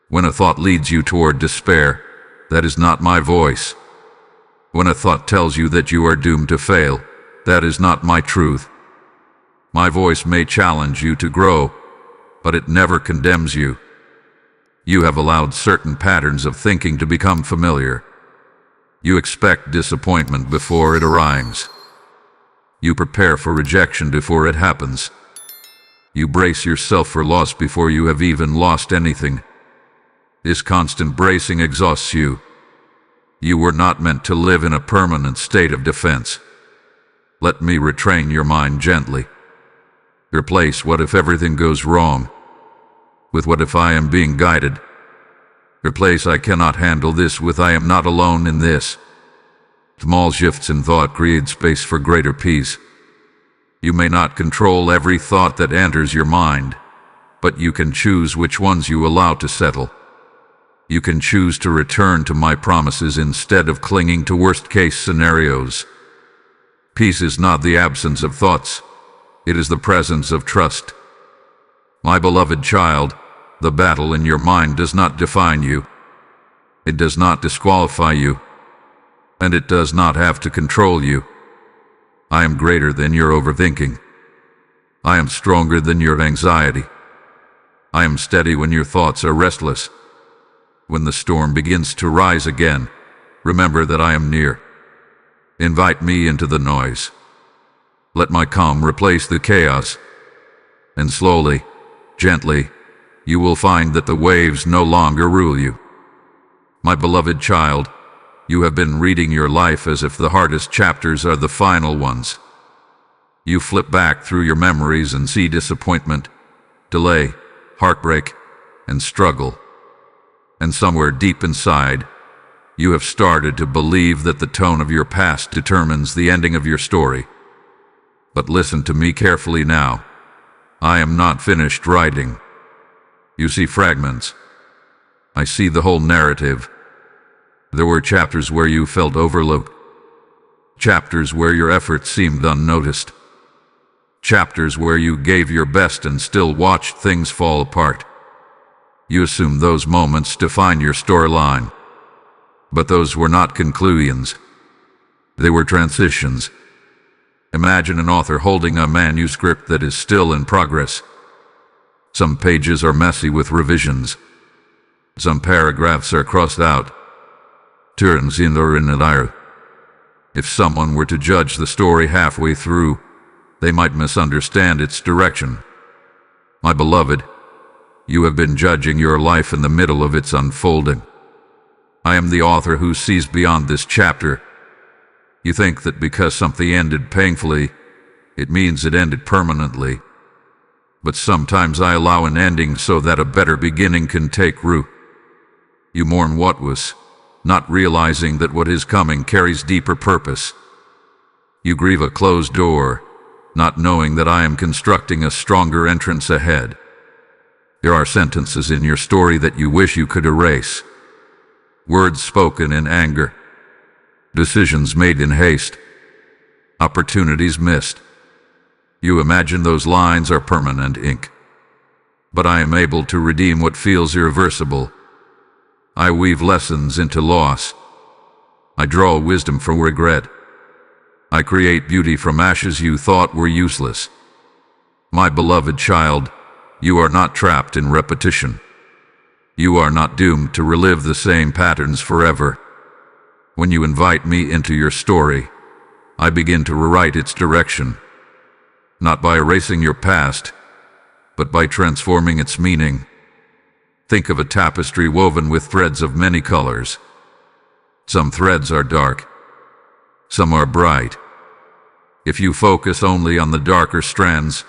When a thought leads you toward despair, that is not my voice. When a thought tells you that you are doomed to fail, that is not my truth. My voice may challenge you to grow, but it never condemns you. You have allowed certain patterns of thinking to become familiar. You expect disappointment before it arrives. You prepare for rejection before it happens. You brace yourself for loss before you have even lost anything. This constant bracing exhausts you. You were not meant to live in a permanent state of defense. Let me retrain your mind gently. Replace "what if everything goes wrong" with "what if I am being guided." Replace "I cannot handle this" with "I am not alone in this." Small shifts in thought create space for greater peace. You may not control every thought that enters your mind, but you can choose which ones you allow to settle. You can choose to return to my promises instead of clinging to worst-case scenarios. Peace is not the absence of thoughts. It is the presence of trust. My beloved child, the battle in your mind does not define you. It does not disqualify you. And it does not have to control you. I am greater than your overthinking. I am stronger than your anxiety. I am steady when your thoughts are restless. When the storm begins to rise again, remember that I am near. Invite me into the noise. Let my calm replace the chaos. And slowly, gently, you will find that the waves no longer rule you. My beloved child, you have been reading your life as if the hardest chapters are the final ones. You flip back through your memories and see disappointment, delay, heartbreak, and struggle. And somewhere deep inside, you have started to believe that the tone of your past determines the ending of your story. But listen to me carefully now. I am not finished writing. You see fragments. I see the whole narrative. There were chapters where you felt overlooked. Chapters where your efforts seemed unnoticed. Chapters where you gave your best and still watched things fall apart. You assumed those moments define your storyline. But those were not conclusions. They were transitions. Imagine an author holding a manuscript that is still in progress. Some pages are messy with revisions. Some paragraphs are crossed out. Turns in or in an. If someone were to judge the story halfway through, they might misunderstand its direction. My beloved, you have been judging your life in the middle of its unfolding. I am the author who sees beyond this chapter. You think that because something ended painfully, it means it ended permanently. But sometimes I allow an ending so that a better beginning can take root. You mourn what was, not realizing that what is coming carries deeper purpose. You grieve a closed door, not knowing that I am constructing a stronger entrance ahead. There are sentences in your story that you wish you could erase. Words spoken in anger. Decisions made in haste. Opportunities missed. You imagine those lines are permanent ink. But I am able to redeem what feels irreversible. I weave lessons into loss. I draw wisdom from regret. I create beauty from ashes you thought were useless. My beloved child, you are not trapped in repetition. You are not doomed to relive the same patterns forever. When you invite me into your story, I begin to rewrite its direction. Not by erasing your past, but by transforming its meaning. Think of a tapestry woven with threads of many colors. Some threads are dark. Some are bright. If you focus only on the darker strands,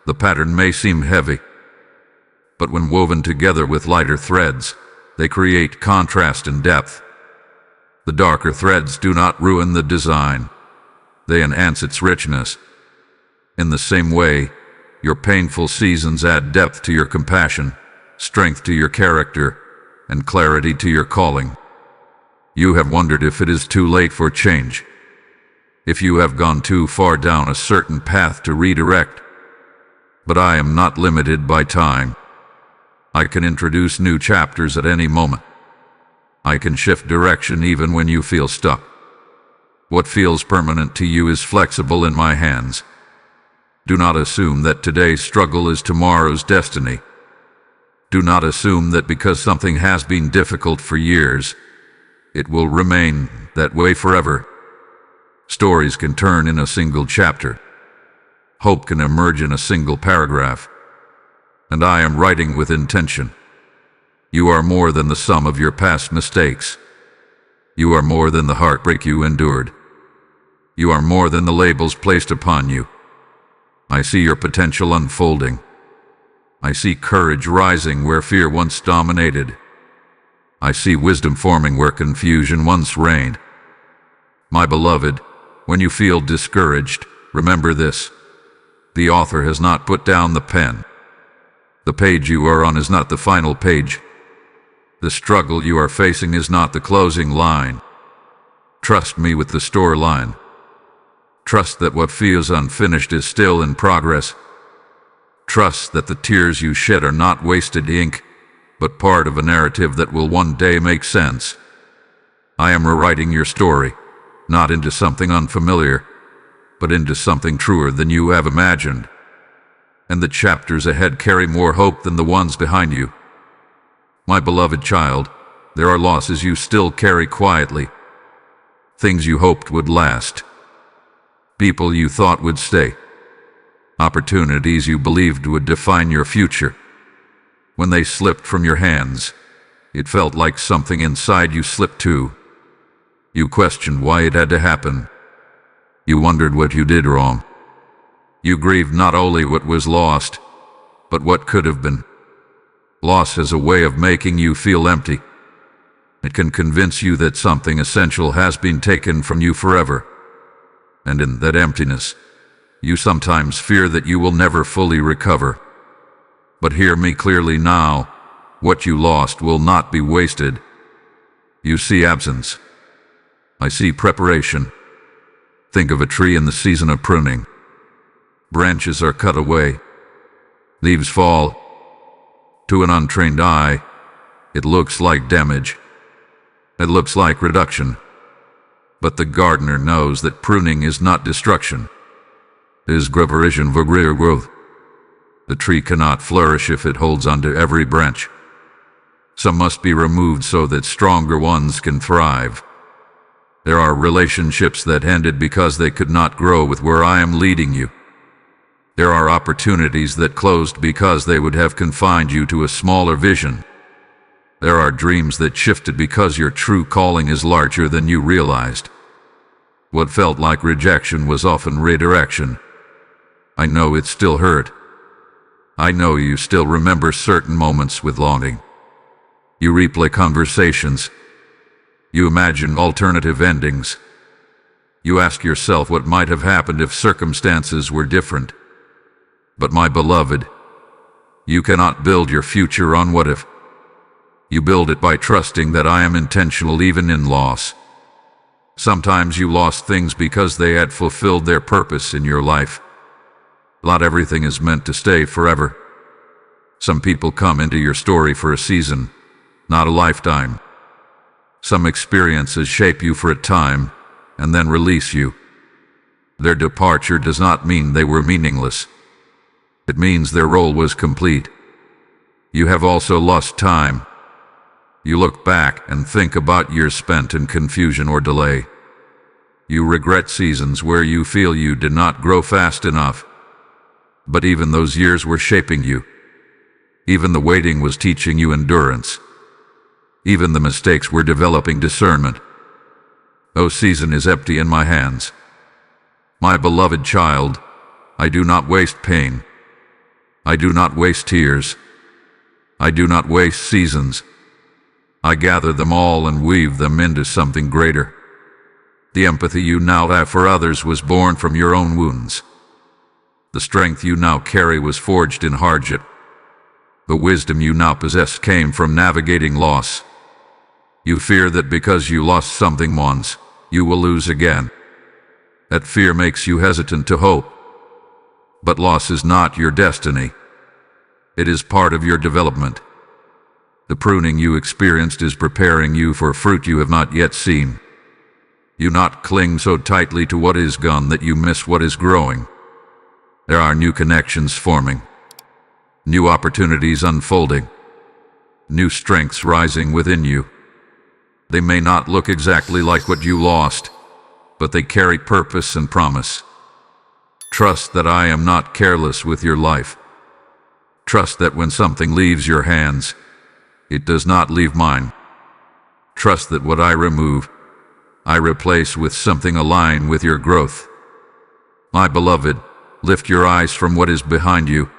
the pattern may seem heavy. But when woven together with lighter threads, they create contrast and depth. The darker threads do not ruin the design. They enhance its richness. In the same way, your painful seasons add depth to your compassion, strength to your character, and clarity to your calling. You have wondered if it is too late for change. If you have gone too far down a certain path to redirect. But I am not limited by time. I can introduce new chapters at any moment. I can shift direction even when you feel stuck. What feels permanent to you is flexible in my hands. Do not assume that today's struggle is tomorrow's destiny. Do not assume that because something has been difficult for years, it will remain that way forever. Stories can turn in a single chapter. Hope can emerge in a single paragraph. And I am writing with intention. You are more than the sum of your past mistakes. You are more than the heartbreak you endured. You are more than the labels placed upon you. I see your potential unfolding. I see courage rising where fear once dominated. I see wisdom forming where confusion once reigned. My beloved, when you feel discouraged, remember this. The author has not put down the pen. The page you are on is not the final page. The struggle you are facing is not the closing line. Trust me with the storyline. Trust that what feels unfinished is still in progress. Trust that the tears you shed are not wasted ink, but part of a narrative that will one day make sense. I am rewriting your story, not into something unfamiliar, but into something truer than you have imagined. And the chapters ahead carry more hope than the ones behind you. My beloved child, there are losses you still carry quietly. Things you hoped would last. People you thought would stay. Opportunities you believed would define your future. When they slipped from your hands, it felt like something inside you slipped too. You questioned why it had to happen. You wondered what you did wrong. You grieved not only what was lost, but what could have been. Loss has a way of making you feel empty. It can convince you that something essential has been taken from you forever. And in that emptiness, you sometimes fear that you will never fully recover. But hear me clearly now. What you lost will not be wasted. You see absence. I see preparation. Think of a tree in the season of pruning. Branches are cut away. Leaves fall. To an untrained eye, it looks like damage. It looks like reduction. But the gardener knows that pruning is not destruction. It is preparation for greater growth. The tree cannot flourish if it holds onto every branch. Some must be removed so that stronger ones can thrive. There are relationships that ended because they could not grow with where I am leading you. There are opportunities that closed because they would have confined you to a smaller vision. There are dreams that shifted because your true calling is larger than you realized. What felt like rejection was often redirection. I know it still hurt. I know you still remember certain moments with longing. You replay conversations. You imagine alternative endings. You ask yourself what might have happened if circumstances were different. But my beloved, you cannot build your future on what if. You build it by trusting that I am intentional even in loss. Sometimes you lost things because they had fulfilled their purpose in your life. Not everything is meant to stay forever. Some people come into your story for a season, not a lifetime. Some experiences shape you for a time and then release you. Their departure does not mean they were meaningless. It means their role was complete. You have also lost time. You look back and think about years spent in confusion or delay. You regret seasons where you feel you did not grow fast enough. But even those years were shaping you. Even the waiting was teaching you endurance. Even the mistakes were developing discernment. No season is empty in my hands. My beloved child, I do not waste pain. I do not waste tears. I do not waste seasons. I gather them all and weave them into something greater. The empathy you now have for others was born from your own wounds. The strength you now carry was forged in hardship. The wisdom you now possess came from navigating loss. You fear that because you lost something once, you will lose again. That fear makes you hesitant to hope. But loss is not your destiny. It is part of your development. The pruning you experienced is preparing you for fruit you have not yet seen. You not cling so tightly to what is gone that you miss what is growing. There are new connections forming, new opportunities unfolding. new strengths rising within you. They may not look exactly like what you lost, but they carry purpose and promise. Trust that I am not careless with your life. Trust that when something leaves your hands, it does not leave mine. Trust that what I remove, I replace with something aligned with your growth. My beloved, lift your eyes from what is behind you.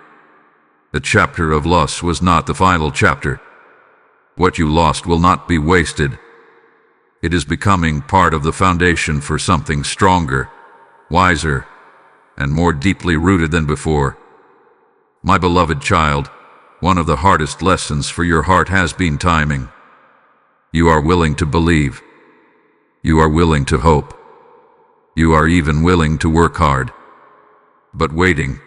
The chapter of loss was not the final chapter. What you lost will not be wasted. It is becoming part of the foundation for something stronger, wiser, and more deeply rooted than before. My beloved child, one of the hardest lessons for your heart has been timing. You are willing to believe. You are willing to hope. You are even willing to work hard. But waiting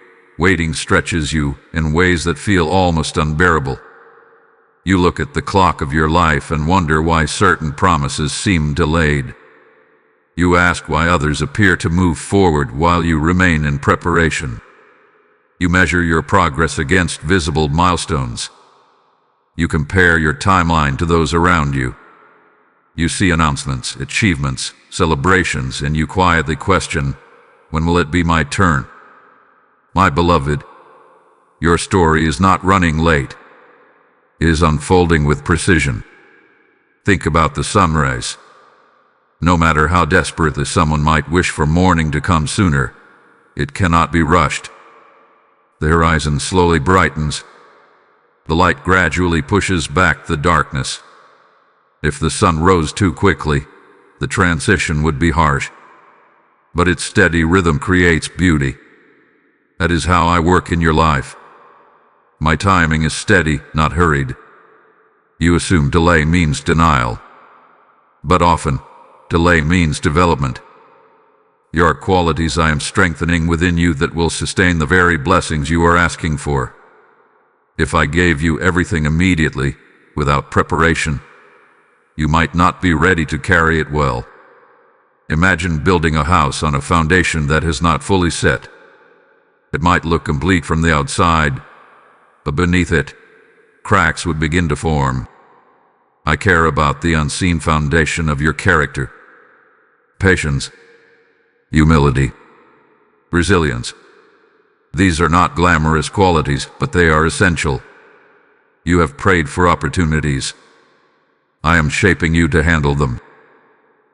stretches you in ways that feel almost unbearable. You look at the clock of your life and wonder why certain promises seem delayed. You ask why others appear to move forward while you remain in preparation. You measure your progress against visible milestones. You compare your timeline to those around you. You see announcements, achievements, celebrations, and you quietly question, when will it be my turn? My beloved, your story is not running late. It is unfolding with precision. Think about the sunrise. No matter how desperately someone might wish for morning to come sooner, it cannot be rushed. The horizon slowly brightens. The light gradually pushes back the darkness. If the sun rose too quickly, the transition would be harsh. But its steady rhythm creates beauty. That is how I work in your life. My timing is steady, not hurried. You assume delay means denial. But often, delay means development. There are qualities I am strengthening within you that will sustain the very blessings you are asking for. If I gave you everything immediately, without preparation, you might not be ready to carry it well. Imagine building a house on a foundation that has not fully set. It might look complete from the outside, but beneath it, cracks would begin to form. I care about the unseen foundation of your character. Patience, humility, resilience. These are not glamorous qualities, but they are essential. You have prayed for opportunities. I am shaping you to handle them.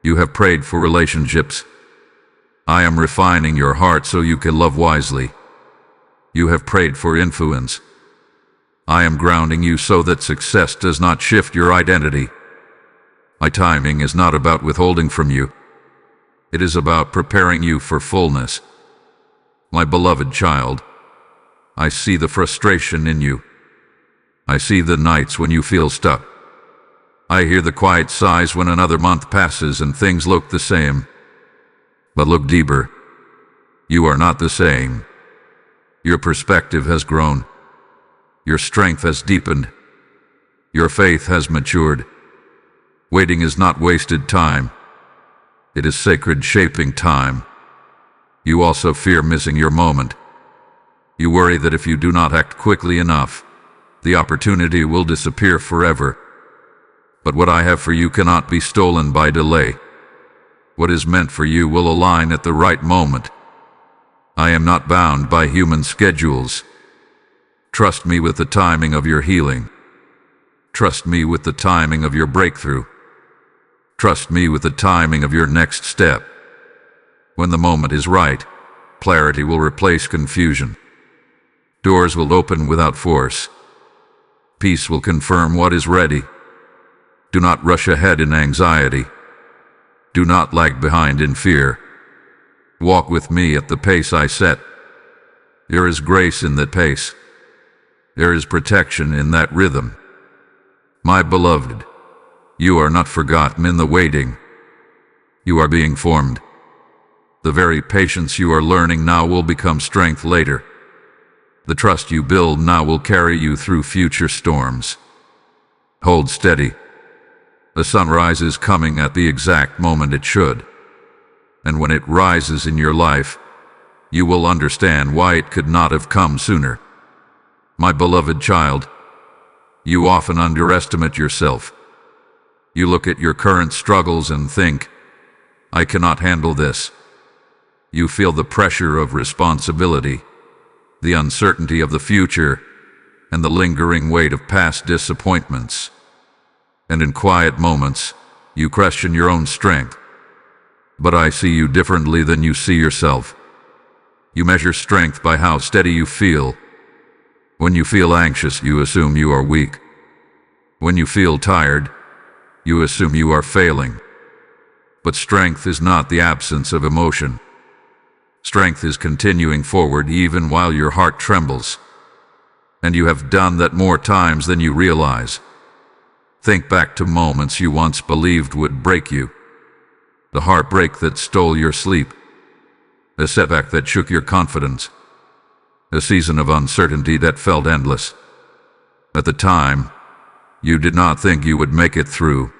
You have prayed for relationships. I am refining your heart so you can love wisely. You have prayed for influence. I am grounding you so that success does not shift your identity. My timing is not about withholding from you. It is about preparing you for fullness. My beloved child, I see the frustration in you. I see the nights when you feel stuck. I hear the quiet sighs when another month passes and things look the same. But look deeper. You are not the same. Your perspective has grown. Your strength has deepened. Your faith has matured. Waiting is not wasted time. It is sacred shaping time. You also fear missing your moment. You worry that if you do not act quickly enough, the opportunity will disappear forever. But what I have for you cannot be stolen by delay. What is meant for you will align at the right moment. I am not bound by human schedules. Trust me with the timing of your healing. Trust me with the timing of your breakthrough. Trust me with the timing of your next step. When the moment is right, clarity will replace confusion. Doors will open without force. Peace will confirm what is ready. Do not rush ahead in anxiety. Do not lag behind in fear. Walk with me at the pace I set. There is grace in that pace. There is protection in that rhythm. My beloved, you are not forgotten in the waiting. You are being formed. The very patience you are learning now will become strength later. The trust you build now will carry you through future storms. Hold steady. The sunrise is coming at the exact moment it should. And when it rises in your life, you will understand why it could not have come sooner. My beloved child, You often underestimate yourself. You look at your current struggles and think, I cannot handle this. You feel the pressure of responsibility, the uncertainty of the future, and the lingering weight of past disappointments. And in quiet moments, you question your own strength. But I see you differently than you see yourself. You measure strength by how steady you feel. When you feel anxious, you assume you are weak. When you feel tired, you assume you are failing. But strength is not the absence of emotion. Strength is continuing forward even while your heart trembles. And you have done that more times than you realize. Think back to moments you once believed would break you. The heartbreak that stole your sleep. A setback that shook your confidence. A season of uncertainty that felt endless. At the time, you did not think you would make it through.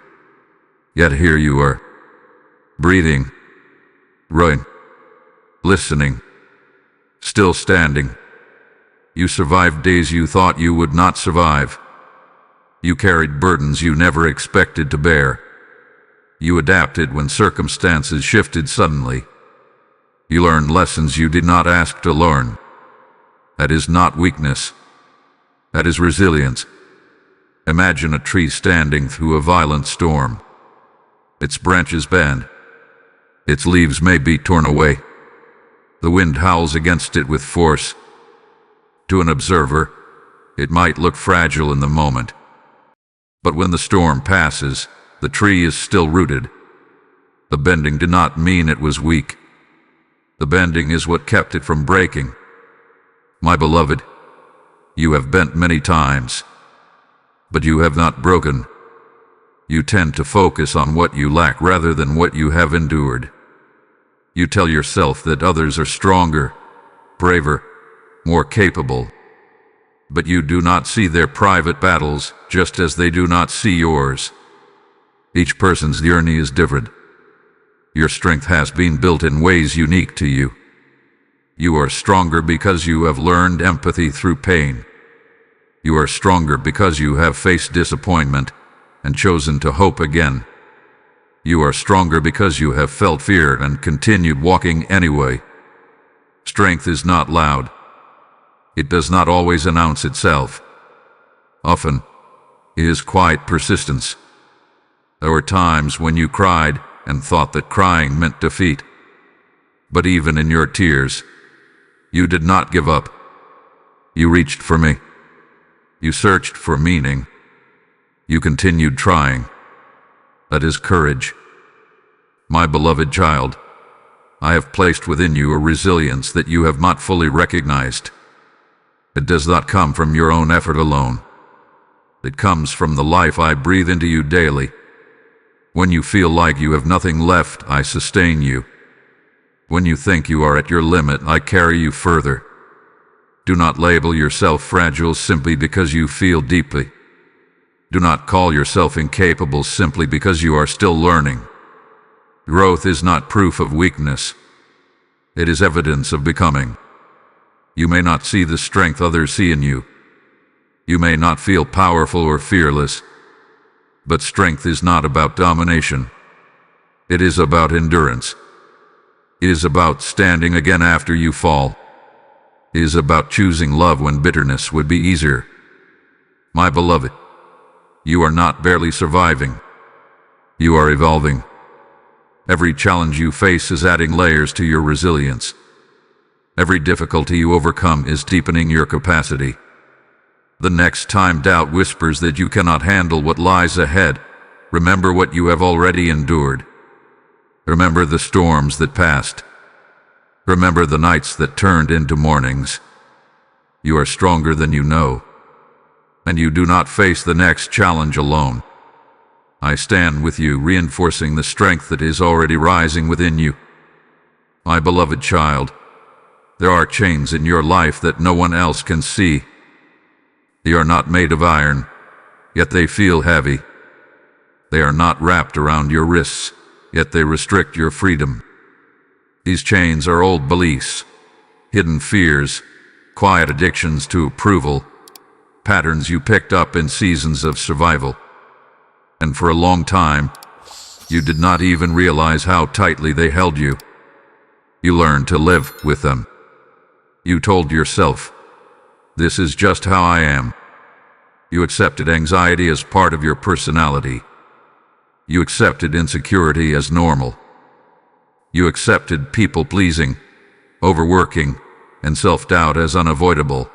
Yet here you are, breathing, growing, listening, still standing. You survived days you thought you would not survive. You carried burdens you never expected to bear. You adapted when circumstances shifted suddenly. You learned lessons you did not ask to learn. That is not weakness. That is resilience. Imagine a tree standing through a violent storm. Its branches bend. Its leaves may be torn away. The wind howls against it with force. To an observer, it might look fragile in the moment. But when the storm passes, the tree is still rooted. The bending did not mean it was weak. The bending is what kept it from breaking. My beloved, you have bent many times, but you have not broken. You tend to focus on what you lack rather than what you have endured. You tell yourself that others are stronger, braver, more capable, but you do not see their private battles just as they do not see yours. Each person's journey is different. Your strength has been built in ways unique to you. You are stronger because you have learned empathy through pain. You are stronger because you have faced disappointment and chosen to hope again. You are stronger because you have felt fear and continued walking anyway. Strength is not loud. It does not always announce itself. Often, it is quiet persistence. There were times when you cried and thought that crying meant defeat. But even in your tears, you did not give up. You reached for me. You searched for meaning. You continued trying. That is courage. My beloved child, I have placed within you a resilience that you have not fully recognized. It does not come from your own effort alone. It comes from the life I breathe into you daily. When you feel like you have nothing left, I sustain you. When you think you are at your limit, I carry you further. Do not label yourself fragile simply because you feel deeply. Do not call yourself incapable simply because you are still learning. Growth is not proof of weakness. It is evidence of becoming. You may not see the strength others see in you. You may not feel powerful or fearless. But strength is not about domination. It is about endurance. It is about standing again after you fall. It is about choosing love when bitterness would be easier. My beloved, you are not barely surviving. You are evolving. Every challenge you face is adding layers to your resilience. Every difficulty you overcome is deepening your capacity. The next time doubt whispers that you cannot handle what lies ahead, remember what you have already endured. Remember the storms that passed. Remember the nights that turned into mornings. You are stronger than you know, and you do not face the next challenge alone. I stand with you, reinforcing the strength that is already rising within you. My beloved child, there are chains in your life that no one else can see. They are not made of iron, yet they feel heavy. They are not wrapped around your wrists, yet they restrict your freedom. These chains are old beliefs, hidden fears, quiet addictions to approval, patterns you picked up in seasons of survival. And for a long time, you did not even realize how tightly they held you. You learned to live with them. You told yourself, "This is just how I am." You accepted anxiety as part of your personality. You accepted insecurity as normal. You accepted people-pleasing, overworking, and self-doubt as unavoidable.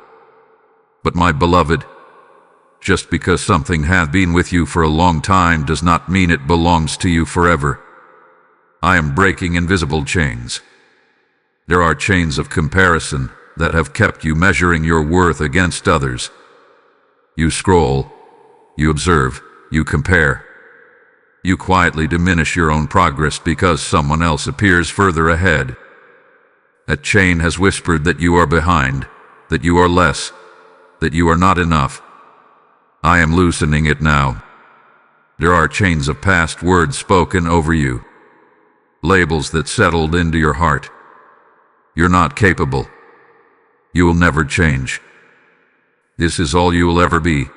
But my beloved, just because something has been with you for a long time does not mean it belongs to you forever. I am breaking invisible chains. There are chains of comparison that have kept you measuring your worth against others. You scroll, you observe, you compare. You quietly diminish your own progress because someone else appears further ahead. That chain has whispered that you are behind, that you are less, that you are not enough. I am loosening it now. There are chains of past words spoken over you, labels that settled into your heart. You're not capable. You will never change. This is all you will ever be.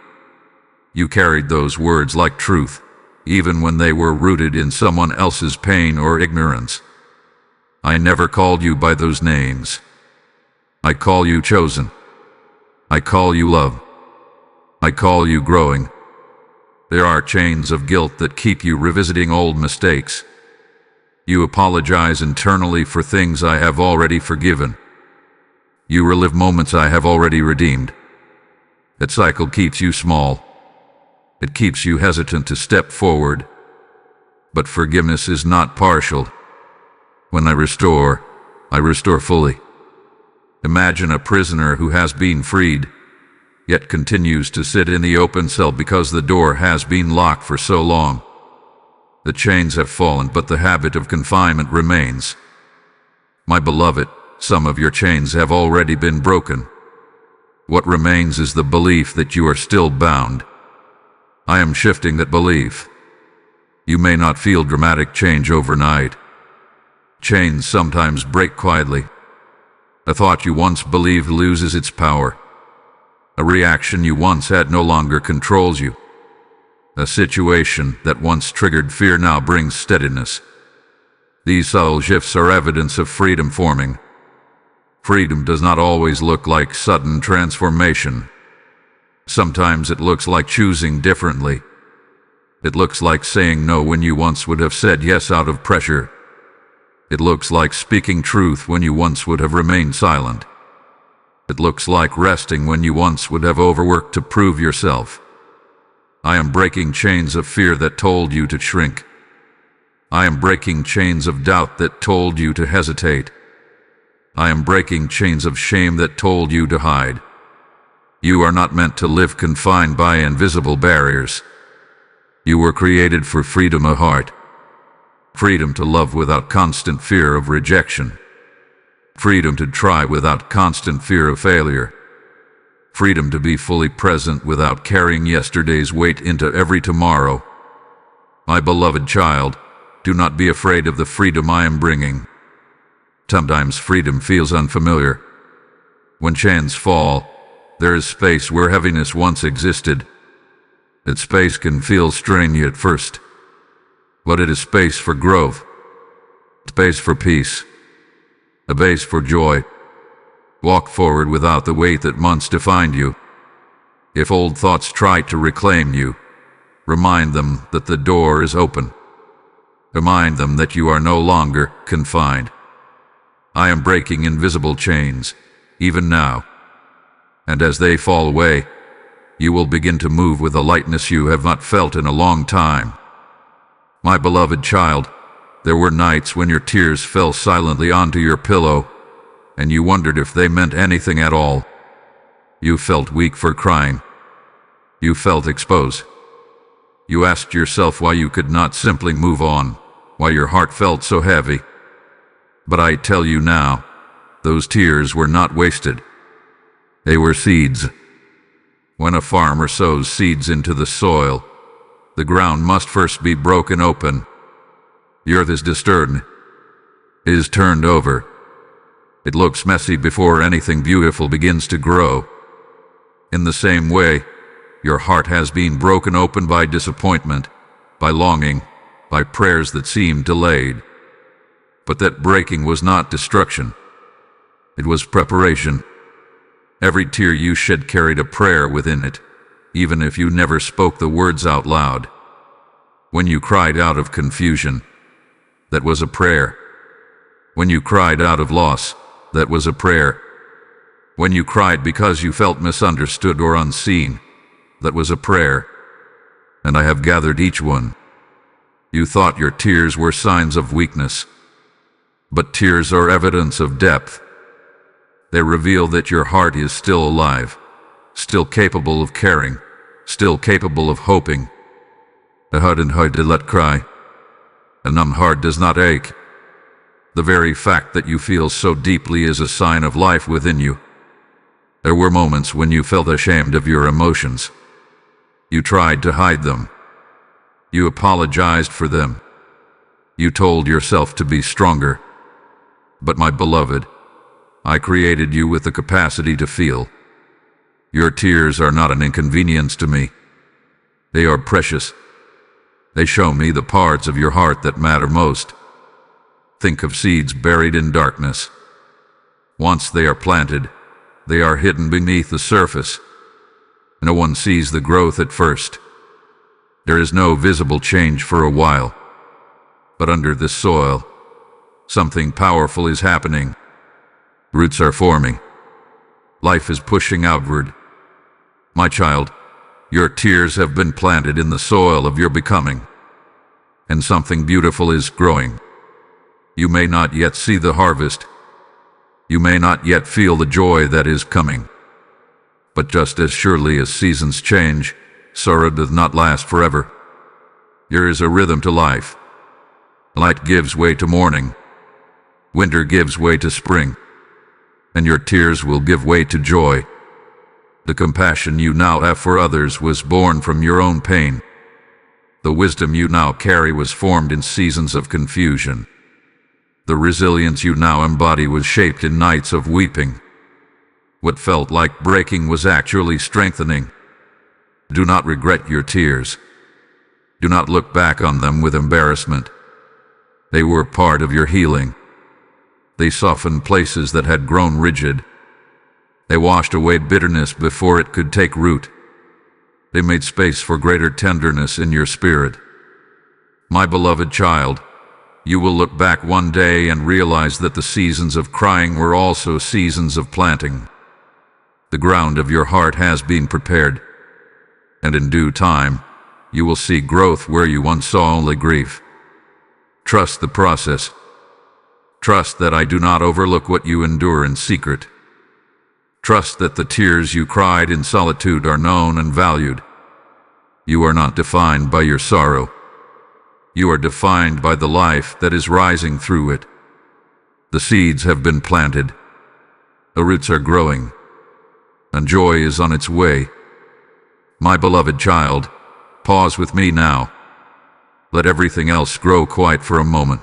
You carried those words like truth, even when they were rooted in someone else's pain or ignorance. I never called you by those names. I call you chosen. I call you love. I call you growing. There are chains of guilt that keep you revisiting old mistakes. You apologize internally for things I have already forgiven. You relive moments I have already redeemed. That cycle keeps you small. It keeps you hesitant to step forward. But forgiveness is not partial. When I restore fully. Imagine a prisoner who has been freed, yet continues to sit in the open cell because the door has been locked for so long. The chains have fallen, but the habit of confinement remains. My beloved, some of your chains have already been broken. What remains is the belief that you are still bound. I am shifting that belief. You may not feel dramatic change overnight. Chains sometimes break quietly. A thought you once believed loses its power. A reaction you once had no longer controls you. A situation that once triggered fear now brings steadiness. These subtle shifts are evidence of freedom forming. Freedom does not always look like sudden transformation. Sometimes it looks like choosing differently. It looks like saying no when you once would have said yes out of pressure. It looks like speaking truth when you once would have remained silent. It looks like resting when you once would have overworked to prove yourself. I am breaking chains of fear that told you to shrink. I am breaking chains of doubt that told you to hesitate. I am breaking chains of shame that told you to hide. You are not meant to live confined by invisible barriers. You were created for freedom of heart. Freedom to love without constant fear of rejection. Freedom to try without constant fear of failure. Freedom to be fully present without carrying yesterday's weight into every tomorrow. My beloved child, do not be afraid of the freedom I am bringing. Sometimes freedom feels unfamiliar. When chains fall, there is space where heaviness once existed. That space can feel strange at first, but it is space for growth, space for peace, a base for joy. Walk forward without the weight that once defined you. If old thoughts try to reclaim you, remind them that the door is open. Remind them that you are no longer confined. I am breaking invisible chains, even now. And as they fall away, you will begin to move with a lightness you have not felt in a long time. My beloved child, there were nights when your tears fell silently onto your pillow, and you wondered if they meant anything at all. You felt weak for crying. You felt exposed. You asked yourself why you could not simply move on, why your heart felt so heavy. But I tell you now, those tears were not wasted. They were seeds. When a farmer sows seeds into the soil, the ground must first be broken open. The earth is disturbed, is turned over. It looks messy before anything beautiful begins to grow. In the same way, your heart has been broken open by disappointment, by longing, by prayers that seemed delayed. But that breaking was not destruction. It was preparation. Every tear you shed carried a prayer within it, even if you never spoke the words out loud. When you cried out of confusion, that was a prayer. When you cried out of loss, that was a prayer. When you cried because you felt misunderstood or unseen, that was a prayer. And I have gathered each one. You thought your tears were signs of weakness, but tears are evidence of depth. They reveal that your heart is still alive, still capable of caring, still capable of hoping. A hardened heart did not cry. A numb heart does not ache. The very fact that you feel so deeply is a sign of life within you. There were moments when you felt ashamed of your emotions. You tried to hide them. You apologized for them. You told yourself to be stronger. But my beloved, I created you with the capacity to feel. Your tears are not an inconvenience to me. They are precious. They show me the parts of your heart that matter most. Think of seeds buried in darkness. Once they are planted, they are hidden beneath the surface. No one sees the growth at first. There is no visible change for a while. But under this soil, something powerful is happening. Roots are forming. Life is pushing outward. My child, your tears have been planted in the soil of your becoming, and something beautiful is growing. You may not yet see the harvest. You may not yet feel the joy that is coming. But just as surely as seasons change, sorrow does not last forever. There is a rhythm to life. Light gives way to morning. Winter gives way to spring. And your tears will give way to joy. The compassion you now have for others was born from your own pain. The wisdom you now carry was formed in seasons of confusion. The resilience you now embody was shaped in nights of weeping. What felt like breaking was actually strengthening. Do not regret your tears. Do not look back on them with embarrassment. They were part of your healing. They softened places that had grown rigid. They washed away bitterness before it could take root. They made space for greater tenderness in your spirit. My beloved child, you will look back one day and realize that the seasons of crying were also seasons of planting. The ground of your heart has been prepared, and in due time, you will see growth where you once saw only grief. Trust the process. Trust that I do not overlook what you endure in secret. Trust that the tears you cried in solitude are known and valued. You are not defined by your sorrow. You are defined by the life that is rising through it. The seeds have been planted. The roots are growing. And joy is on its way. My beloved child, pause with me now. Let everything else grow quiet for a moment.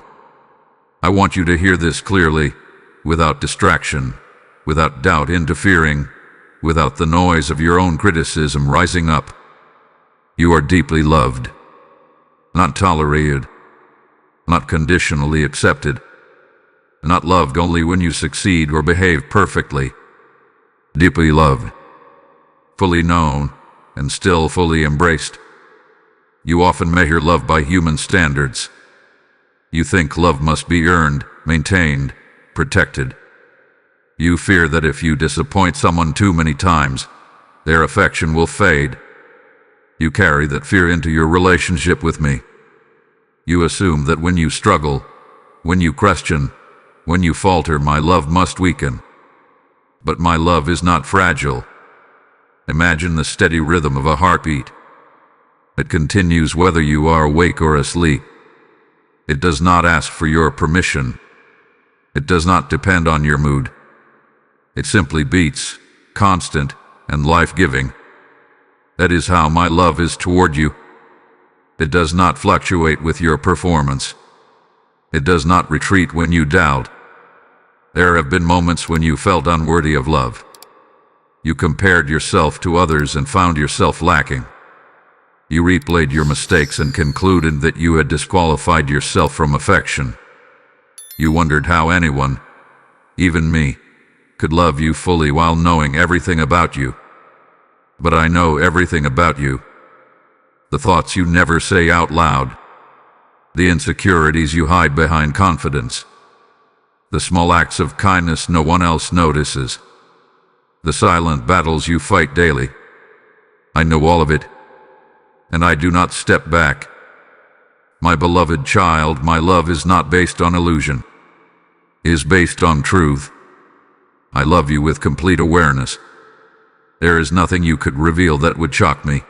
I want you to hear this clearly, without distraction, without doubt interfering, without the noise of your own criticism rising up. You are deeply loved, not tolerated, not conditionally accepted, not loved only when you succeed or behave perfectly. Deeply loved, fully known, and still fully embraced. You often measure love by human standards. You think love must be earned, maintained, protected. You fear that if you disappoint someone too many times, their affection will fade. You carry that fear into your relationship with me. You assume that when you struggle, when you question, when you falter, my love must weaken. But my love is not fragile. Imagine the steady rhythm of a heartbeat. It continues whether you are awake or asleep. It does not ask for your permission. It does not depend on your mood. It simply beats, constant and life-giving. That is how my love is toward you. It does not fluctuate with your performance. It does not retreat when you doubt. There have been moments when you felt unworthy of love. You compared yourself to others and found yourself lacking. You replayed your mistakes and concluded that you had disqualified yourself from affection. You wondered how anyone, even me, could love you fully while knowing everything about you. But I know everything about you. The thoughts you never say out loud. The insecurities you hide behind confidence. The small acts of kindness no one else notices. The silent battles you fight daily. I know all of it, and I do not step back. My beloved child, my love is not based on illusion. It is based on truth. I love you with complete awareness. There is nothing you could reveal that would shock me.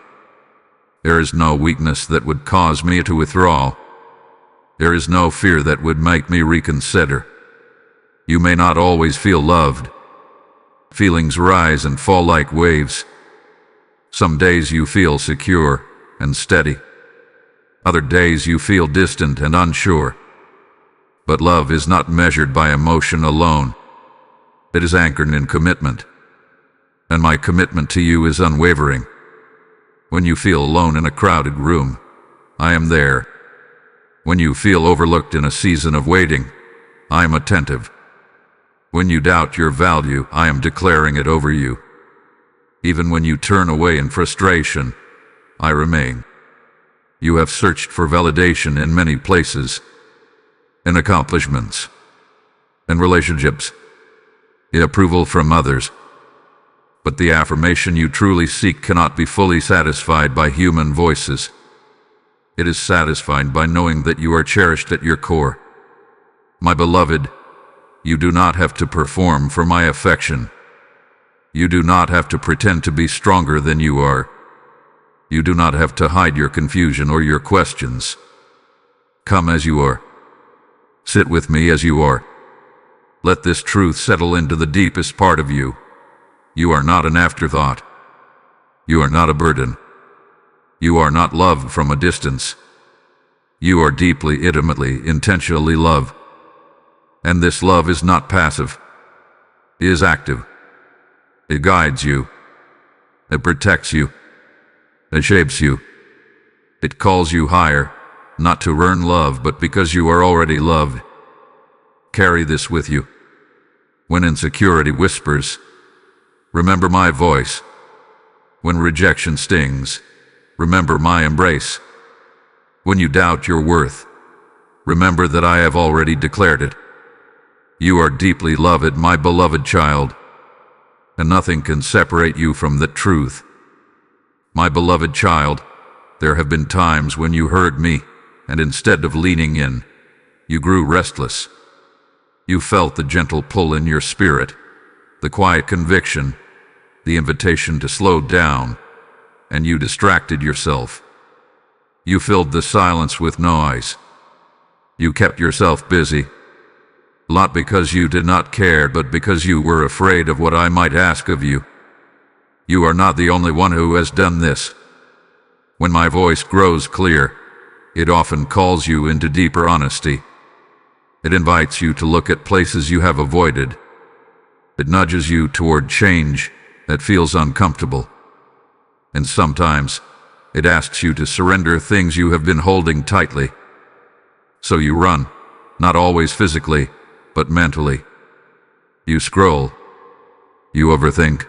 There is no weakness that would cause me to withdraw. There is no fear that would make me reconsider. You may not always feel loved. Feelings rise and fall like waves. Some days you feel secure and steady. Other days you feel distant and unsure. But love is not measured by emotion alone. It is anchored in commitment. And my commitment to you is unwavering. When you feel alone in a crowded room, I am there. When you feel overlooked in a season of waiting, I am attentive. When you doubt your value, I am declaring it over you. Even when you turn away in frustration, I remain. You have searched for validation in many places, in accomplishments, in relationships, in approval from others. But the affirmation you truly seek cannot be fully satisfied by human voices. It is satisfied by knowing that you are cherished at your core. My beloved, you do not have to perform for my affection. You do not have to pretend to be stronger than you are. You do not have to hide your confusion or your questions. Come as you are. Sit with me as you are. Let this truth settle into the deepest part of you. You are not an afterthought. You are not a burden. You are not loved from a distance. You are deeply, intimately, intentionally loved. And this love is not passive. It is active. It guides you. It protects you. It shapes you. It calls you higher, not to earn love, but because you are already loved. Carry this with you. When insecurity whispers, remember my voice. When rejection stings, remember my embrace. When you doubt your worth, remember that I have already declared it. You are deeply loved, my beloved child, and nothing can separate you from the truth. My beloved child, there have been times when you heard me, and instead of leaning in, you grew restless. You felt the gentle pull in your spirit, the quiet conviction, the invitation to slow down, and you distracted yourself. You filled the silence with noise. You kept yourself busy, not because you did not care, but because you were afraid of what I might ask of you. You are not the only one who has done this. When my voice grows clear, it often calls you into deeper honesty. It invites you to look at places you have avoided. It nudges you toward change that feels uncomfortable. And sometimes, it asks you to surrender things you have been holding tightly. So you run, not always physically, but mentally. You scroll. You overthink.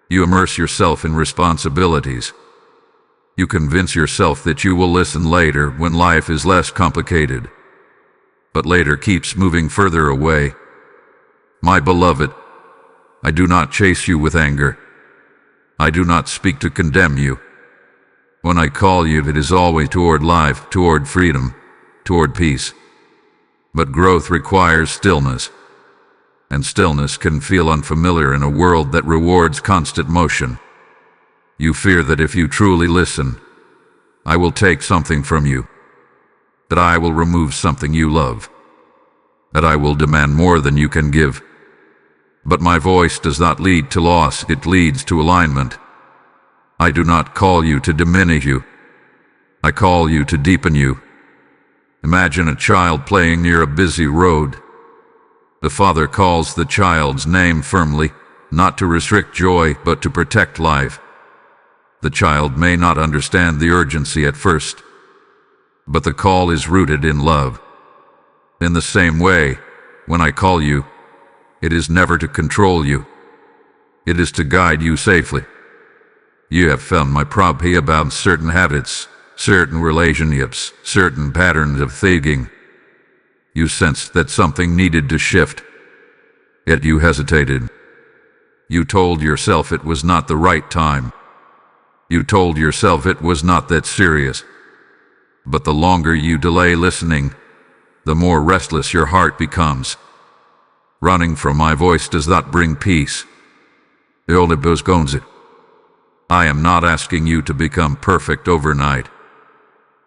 You immerse yourself in responsibilities. You convince yourself that you will listen later when life is less complicated. But later keeps moving further away. My beloved, I do not chase you with anger. I do not speak to condemn you. When I call you, it is always toward life, toward freedom, toward peace. But growth requires stillness. And stillness can feel unfamiliar in a world that rewards constant motion. You fear that if you truly listen, I will take something from you, that I will remove something you love, that I will demand more than you can give. But my voice does not lead to loss, it leads to alignment. I do not call you to diminish you. I call you to deepen you. Imagine a child playing near a busy road. The father calls the child's name firmly, not to restrict joy, but to protect life. The child may not understand the urgency at first, but the call is rooted in love. In the same way, when I call you, it is never to control you. It is to guide you safely. You have found my prophecy about certain habits, certain relationships, certain patterns of thinking. You sensed that something needed to shift, yet you hesitated. You told yourself it was not the right time. You told yourself it was not that serious. But the longer you delay listening, the more restless your heart becomes. Running from my voice does not bring peace. It only postpones it. I am not asking you to become perfect overnight.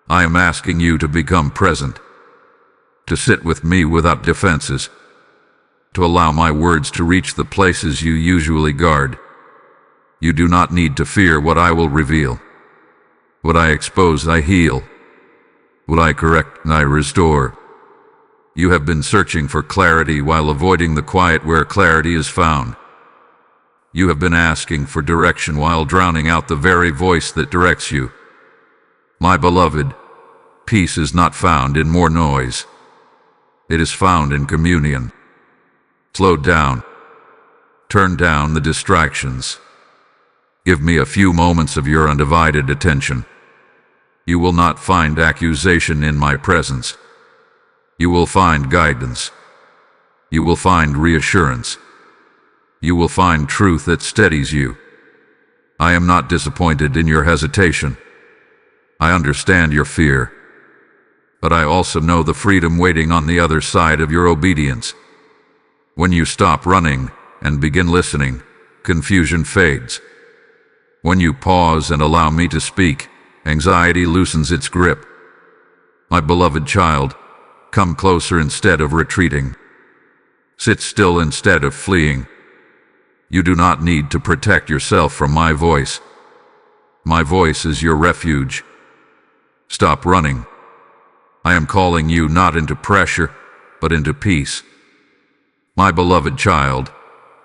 I am asking you to become present, to sit with me without defenses, to allow my words to reach the places you usually guard. You do not need to fear what I will reveal. What I expose, I heal. What I correct, I restore. You have been searching for clarity while avoiding the quiet where clarity is found. You have been asking for direction while drowning out the very voice that directs you. My beloved, peace is not found in more noise. It is found in communion. Slow down. Turn down the distractions. Give me a few moments of your undivided attention. You will not find accusation in my presence. You will find guidance. You will find reassurance. You will find truth that steadies you. I am not disappointed in your hesitation. I understand your fear. But I also know the freedom waiting on the other side of your obedience. When you stop running and begin listening, confusion fades. When you pause and allow me to speak, anxiety loosens its grip. My beloved child, come closer instead of retreating. Sit still instead of fleeing. You do not need to protect yourself from my voice. My voice is your refuge. Stop running. I am calling you not into pressure, but into peace. My beloved child,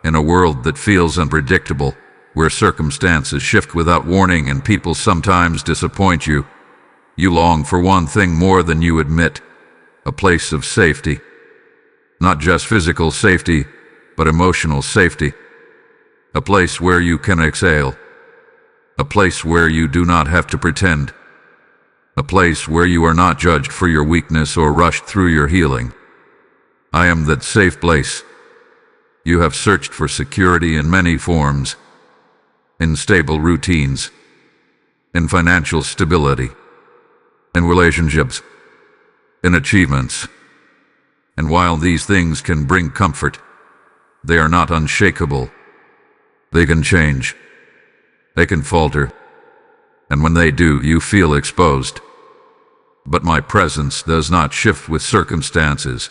in a world that feels unpredictable, where circumstances shift without warning and people sometimes disappoint you, you long for one thing more than you admit: a place of safety. Not just physical safety, but emotional safety. A place where you can exhale. A place where you do not have to pretend. A place where you are not judged for your weakness or rushed through your healing. I am that safe place. You have searched for security in many forms. In stable routines. In financial stability. In relationships. In achievements. And while these things can bring comfort, they are not unshakable. They can change. They can falter. And when they do, you feel exposed. But my presence does not shift with circumstances.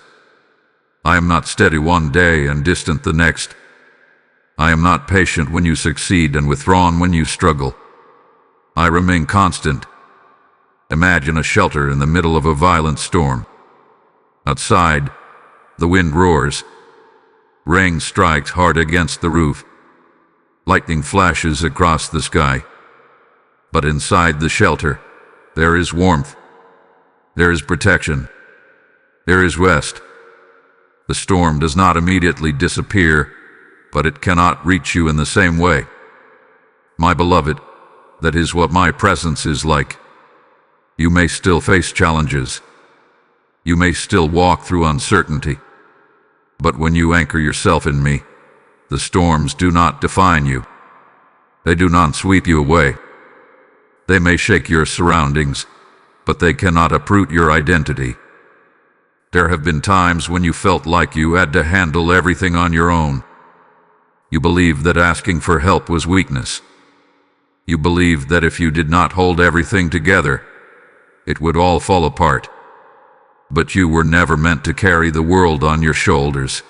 I am not steady one day and distant the next. I am not patient when you succeed and withdrawn when you struggle. I remain constant. Imagine a shelter in the middle of a violent storm. Outside, the wind roars. Rain strikes hard against the roof. Lightning flashes across the sky. But inside the shelter, there is warmth. There is protection. There is rest. The storm does not immediately disappear, but it cannot reach you in the same way. My beloved, that is what my presence is like. You may still face challenges. You may still walk through uncertainty. But when you anchor yourself in me, the storms do not define you. They do not sweep you away. They may shake your surroundings, but they cannot uproot your identity. There have been times when you felt like you had to handle everything on your own. You believed that asking for help was weakness. You believed that if you did not hold everything together, it would all fall apart. But you were never meant to carry the world on your shoulders.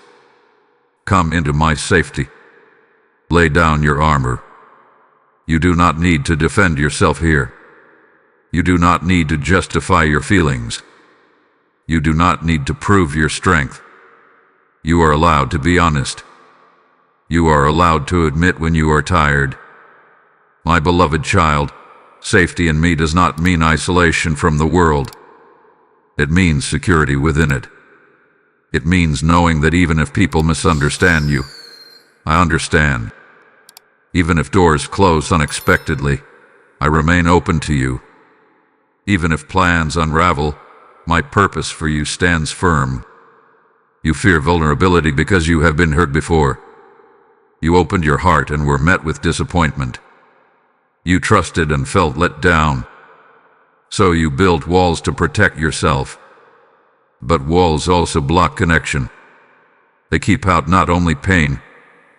Come into my safety. Lay down your armor. You do not need to defend yourself here. You do not need to justify your feelings. You do not need to prove your strength. You are allowed to be honest. You are allowed to admit when you are tired. My beloved child, safety in me does not mean isolation from the world. It means security within it. It means knowing that even if people misunderstand you, I understand. Even if doors close unexpectedly, I remain open to you. Even if plans unravel, my purpose for you stands firm. You fear vulnerability because you have been hurt before. You opened your heart and were met with disappointment. You trusted and felt let down. So you built walls to protect yourself. But walls also block connection. They keep out not only pain,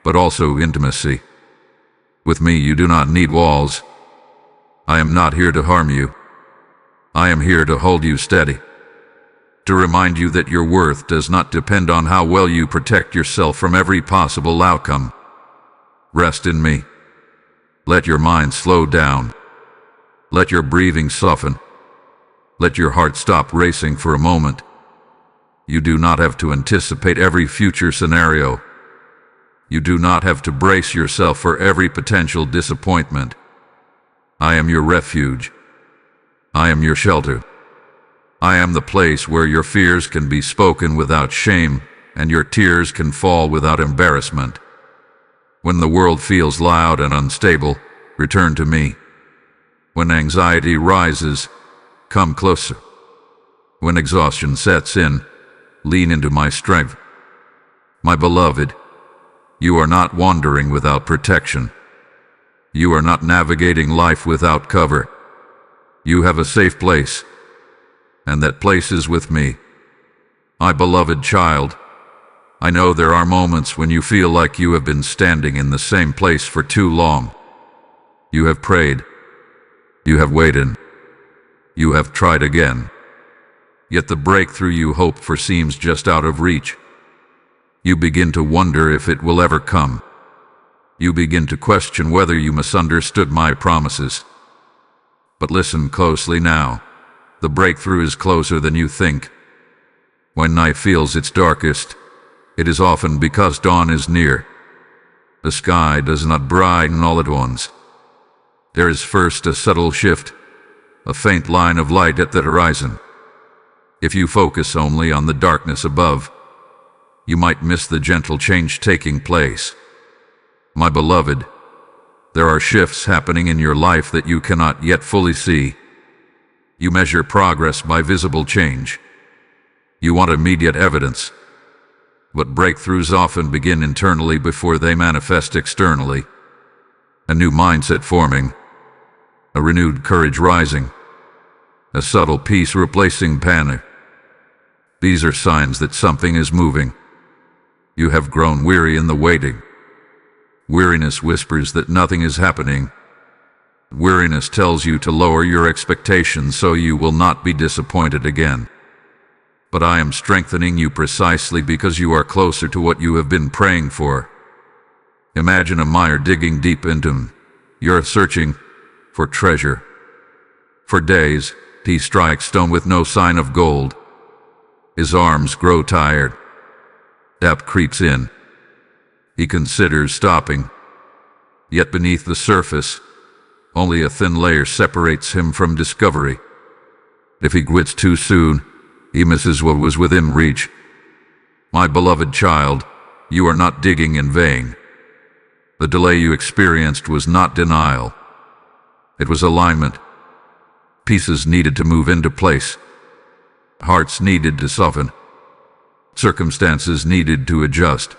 but also intimacy. With me, you do not need walls. I am not here to harm you. I am here to hold you steady. To remind you that your worth does not depend on how well you protect yourself from every possible outcome. Rest in me. Let your mind slow down. Let your breathing soften. Let your heart stop racing for a moment. You do not have to anticipate every future scenario. You do not have to brace yourself for every potential disappointment. I am your refuge. I am your shelter. I am the place where your fears can be spoken without shame and your tears can fall without embarrassment. When the world feels loud and unstable, return to me. When anxiety rises, come closer. When exhaustion sets in, lean into my strength. My beloved, you are not wandering without protection. You are not navigating life without cover. You have a safe place, and that place is with me. My beloved child, I know there are moments when you feel like you have been standing in the same place for too long. You have prayed. You have waited. You have tried again. Yet the breakthrough you hoped for seems just out of reach. You begin to wonder if it will ever come. You begin to question whether you misunderstood my promises. But listen closely now. The breakthrough is closer than you think. When night feels its darkest, it is often because dawn is near. The sky does not brighten all at once. There is first a subtle shift, a faint line of light at the horizon. If you focus only on the darkness above, you might miss the gentle change taking place. My beloved, there are shifts happening in your life that you cannot yet fully see. You measure progress by visible change. You want immediate evidence. But breakthroughs often begin internally before they manifest externally. A new mindset forming, a renewed courage rising, a subtle peace replacing panic. These are signs that something is moving. You have grown weary in the waiting. Weariness whispers that nothing is happening. Weariness tells you to lower your expectations so you will not be disappointed again. But I am strengthening you precisely because you are closer to what you have been praying for. Imagine a mire digging deep into. You're searching for treasure. For days, he strikes stone with no sign of gold. His arms grow tired. Doubt creeps in. He considers stopping. Yet beneath the surface, only a thin layer separates him from discovery. If he quits too soon, he misses what was within reach. My beloved child, you are not digging in vain. The delay you experienced was not denial. It was alignment. Pieces needed to move into place. Hearts needed to soften. Circumstances needed to adjust.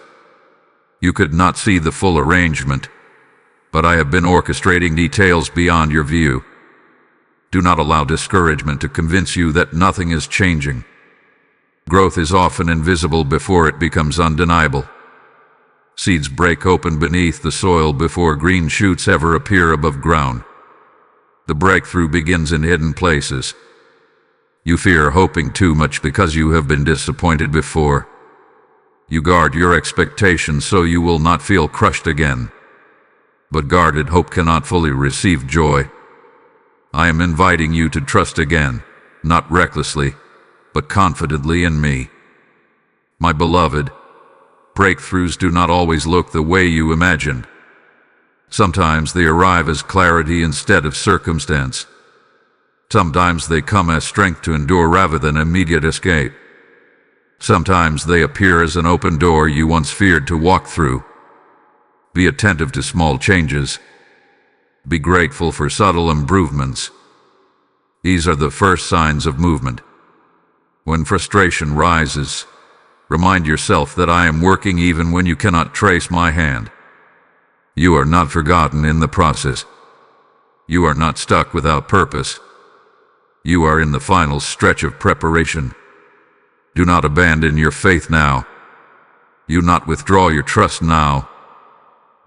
You could not see the full arrangement, but I have been orchestrating details beyond your view. Do not allow discouragement to convince you that nothing is changing. Growth is often invisible before it becomes undeniable. Seeds break open beneath the soil before green shoots ever appear above ground. The breakthrough begins in hidden places. You fear hoping too much because you have been disappointed before. You guard your expectations so you will not feel crushed again. But guarded hope cannot fully receive joy. I am inviting you to trust again, not recklessly, but confidently in me. My beloved, breakthroughs do not always look the way you imagined. Sometimes they arrive as clarity instead of circumstance. Sometimes they come as strength to endure rather than immediate escape. Sometimes they appear as an open door you once feared to walk through. Be attentive to small changes. Be grateful for subtle improvements. These are the first signs of movement. When frustration rises, remind yourself that I am working even when you cannot trace my hand. You are not forgotten in the process. You are not stuck without purpose. You are in the final stretch of preparation. Do not abandon your faith now. Do not withdraw your trust now.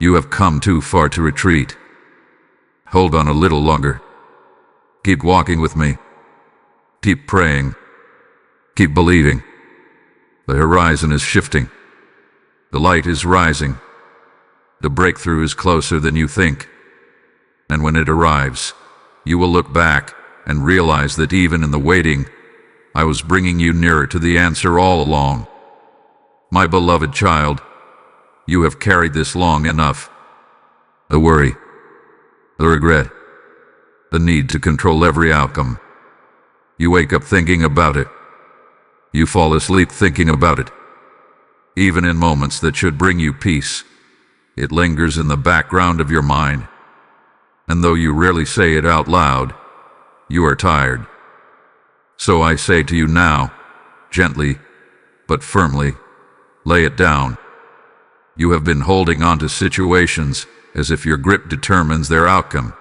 You have come too far to retreat. Hold on a little longer. Keep walking with me. Keep praying. Keep believing. The horizon is shifting. The light is rising. The breakthrough is closer than you think. And when it arrives, you will look back and realize that even in the waiting, I was bringing you nearer to the answer all along. My beloved child, you have carried this long enough. The worry, the regret, the need to control every outcome. You wake up thinking about it. You fall asleep thinking about it. Even in moments that should bring you peace, it lingers in the background of your mind. And though you rarely say it out loud, you are tired. So I say to you now, gently, but firmly, lay it down. You have been holding on to situations as if your grip determines their outcome.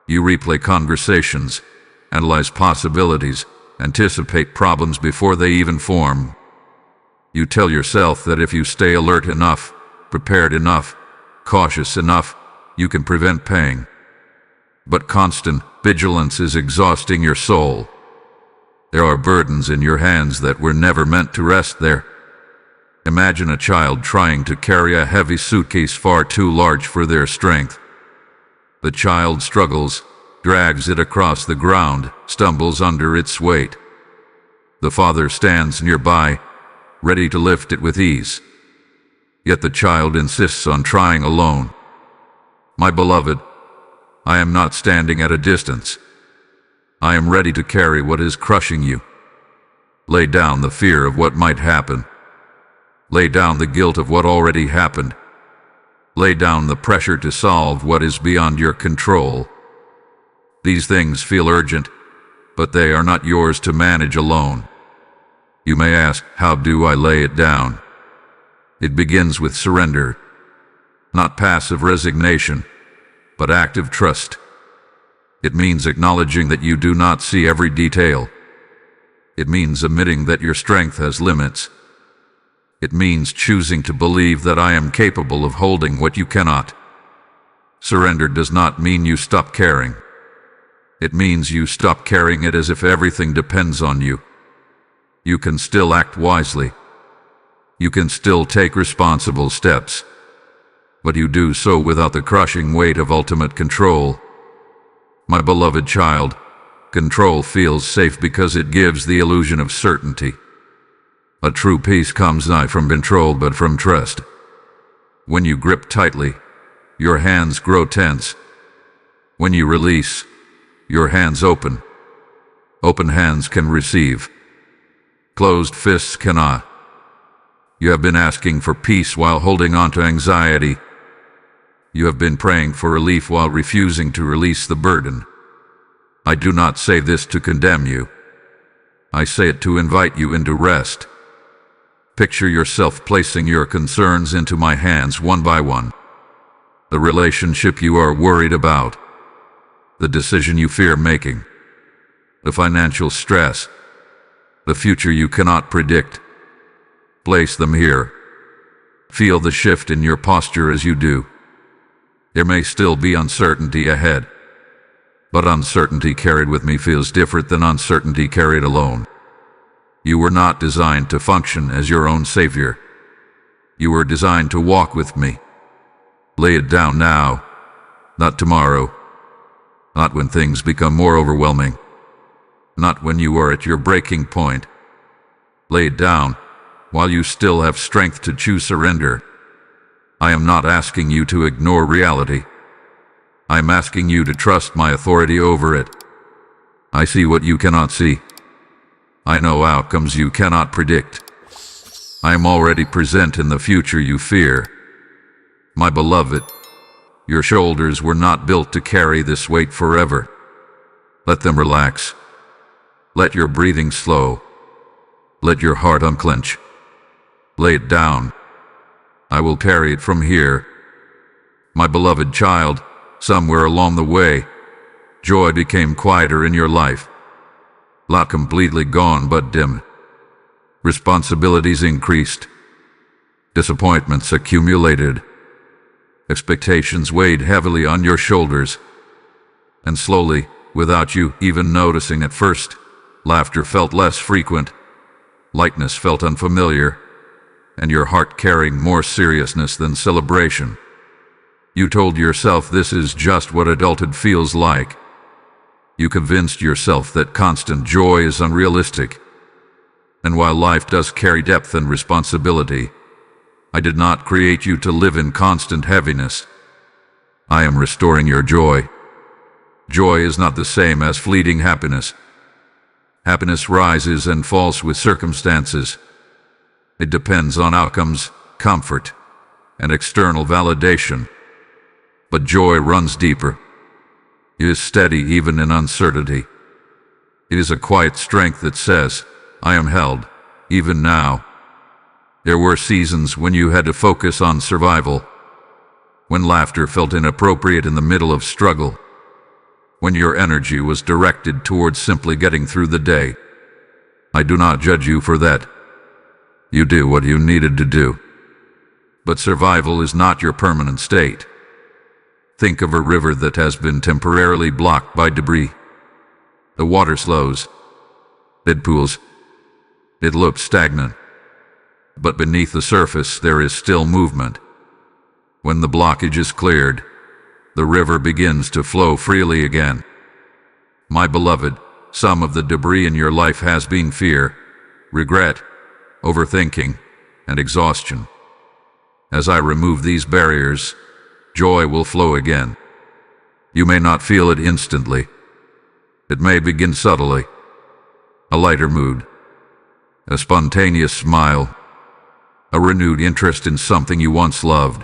You replay conversations, analyze possibilities, anticipate problems before they even form. You tell yourself that if you stay alert enough, prepared enough, cautious enough, you can prevent pain. But constant vigilance is exhausting your soul. There are burdens in your hands that were never meant to rest there. Imagine a child trying to carry a heavy suitcase far too large for their strength. The child struggles, drags it across the ground, stumbles under its weight. The father stands nearby, ready to lift it with ease. Yet the child insists on trying alone. My beloved, I am not standing at a distance. I am ready to carry what is crushing you. Lay down the fear of what might happen. Lay down the guilt of what already happened. Lay down the pressure to solve what is beyond your control. These things feel urgent, but they are not yours to manage alone. You may ask, how do I lay it down? It begins with surrender, not passive resignation, but active trust. It means acknowledging that you do not see every detail. It means admitting that your strength has limits. It means choosing to believe that I am capable of holding what you cannot. Surrender does not mean you stop caring. It means you stop carrying it as if everything depends on you. You can still act wisely. You can still take responsible steps. But you do so without the crushing weight of ultimate control. My beloved child, control feels safe because it gives the illusion of certainty. A true peace comes not from control but from trust. When you grip tightly, your hands grow tense. When you release, your hands open. Open hands can receive. Closed fists cannot. You have been asking for peace while holding on to anxiety. You have been praying for relief while refusing to release the burden. I do not say this to condemn you. I say it to invite you into rest. Picture yourself placing your concerns into my hands one by one. The relationship you are worried about. The decision you fear making. The financial stress. The future you cannot predict. Place them here. Feel the shift in your posture as you do. There may still be uncertainty ahead, but uncertainty carried with me feels different than uncertainty carried alone. You were not designed to function as your own savior. You were designed to walk with me. Lay it down now, not tomorrow, not when things become more overwhelming, not when you are at your breaking point. Lay it down, while you still have strength to choose surrender. I am not asking you to ignore reality. I am asking you to trust my authority over it. I see what you cannot see. I know outcomes you cannot predict. I am already present in the future you fear. My beloved, your shoulders were not built to carry this weight forever. Let them relax. Let your breathing slow. Let your heart unclench. Lay it down. I will carry it from here. My beloved child, somewhere along the way, joy became quieter in your life. Not completely gone, but dim. Responsibilities increased. Disappointments accumulated. Expectations weighed heavily on your shoulders. And slowly, without you even noticing at first, laughter felt less frequent. Lightness felt unfamiliar, and your heart carried more seriousness than celebration. You told yourself this is just what adulthood feels like. You convinced yourself that constant joy is unrealistic. And while life does carry depth and responsibility, I did not create you to live in constant heaviness. I am restoring your joy. Joy is not the same as fleeting happiness. Happiness rises and falls with circumstances. It depends on outcomes, comfort, and external validation. But joy runs deeper. It is steady even in uncertainty. It is a quiet strength that says, I am held, even now. There were seasons when you had to focus on survival, when laughter felt inappropriate in the middle of struggle, when your energy was directed towards simply getting through the day. I do not judge you for that. You do what you needed to do. But survival is not your permanent state. Think of a river that has been temporarily blocked by debris. The water slows. It pools. It looks stagnant. But beneath the surface there is still movement. When the blockage is cleared, the river begins to flow freely again. My beloved, some of the debris in your life has been fear, regret, overthinking, and exhaustion. As I remove these barriers, joy will flow again. You may not feel it instantly. It may begin subtly. A lighter mood, a spontaneous smile, a renewed interest in something you once loved.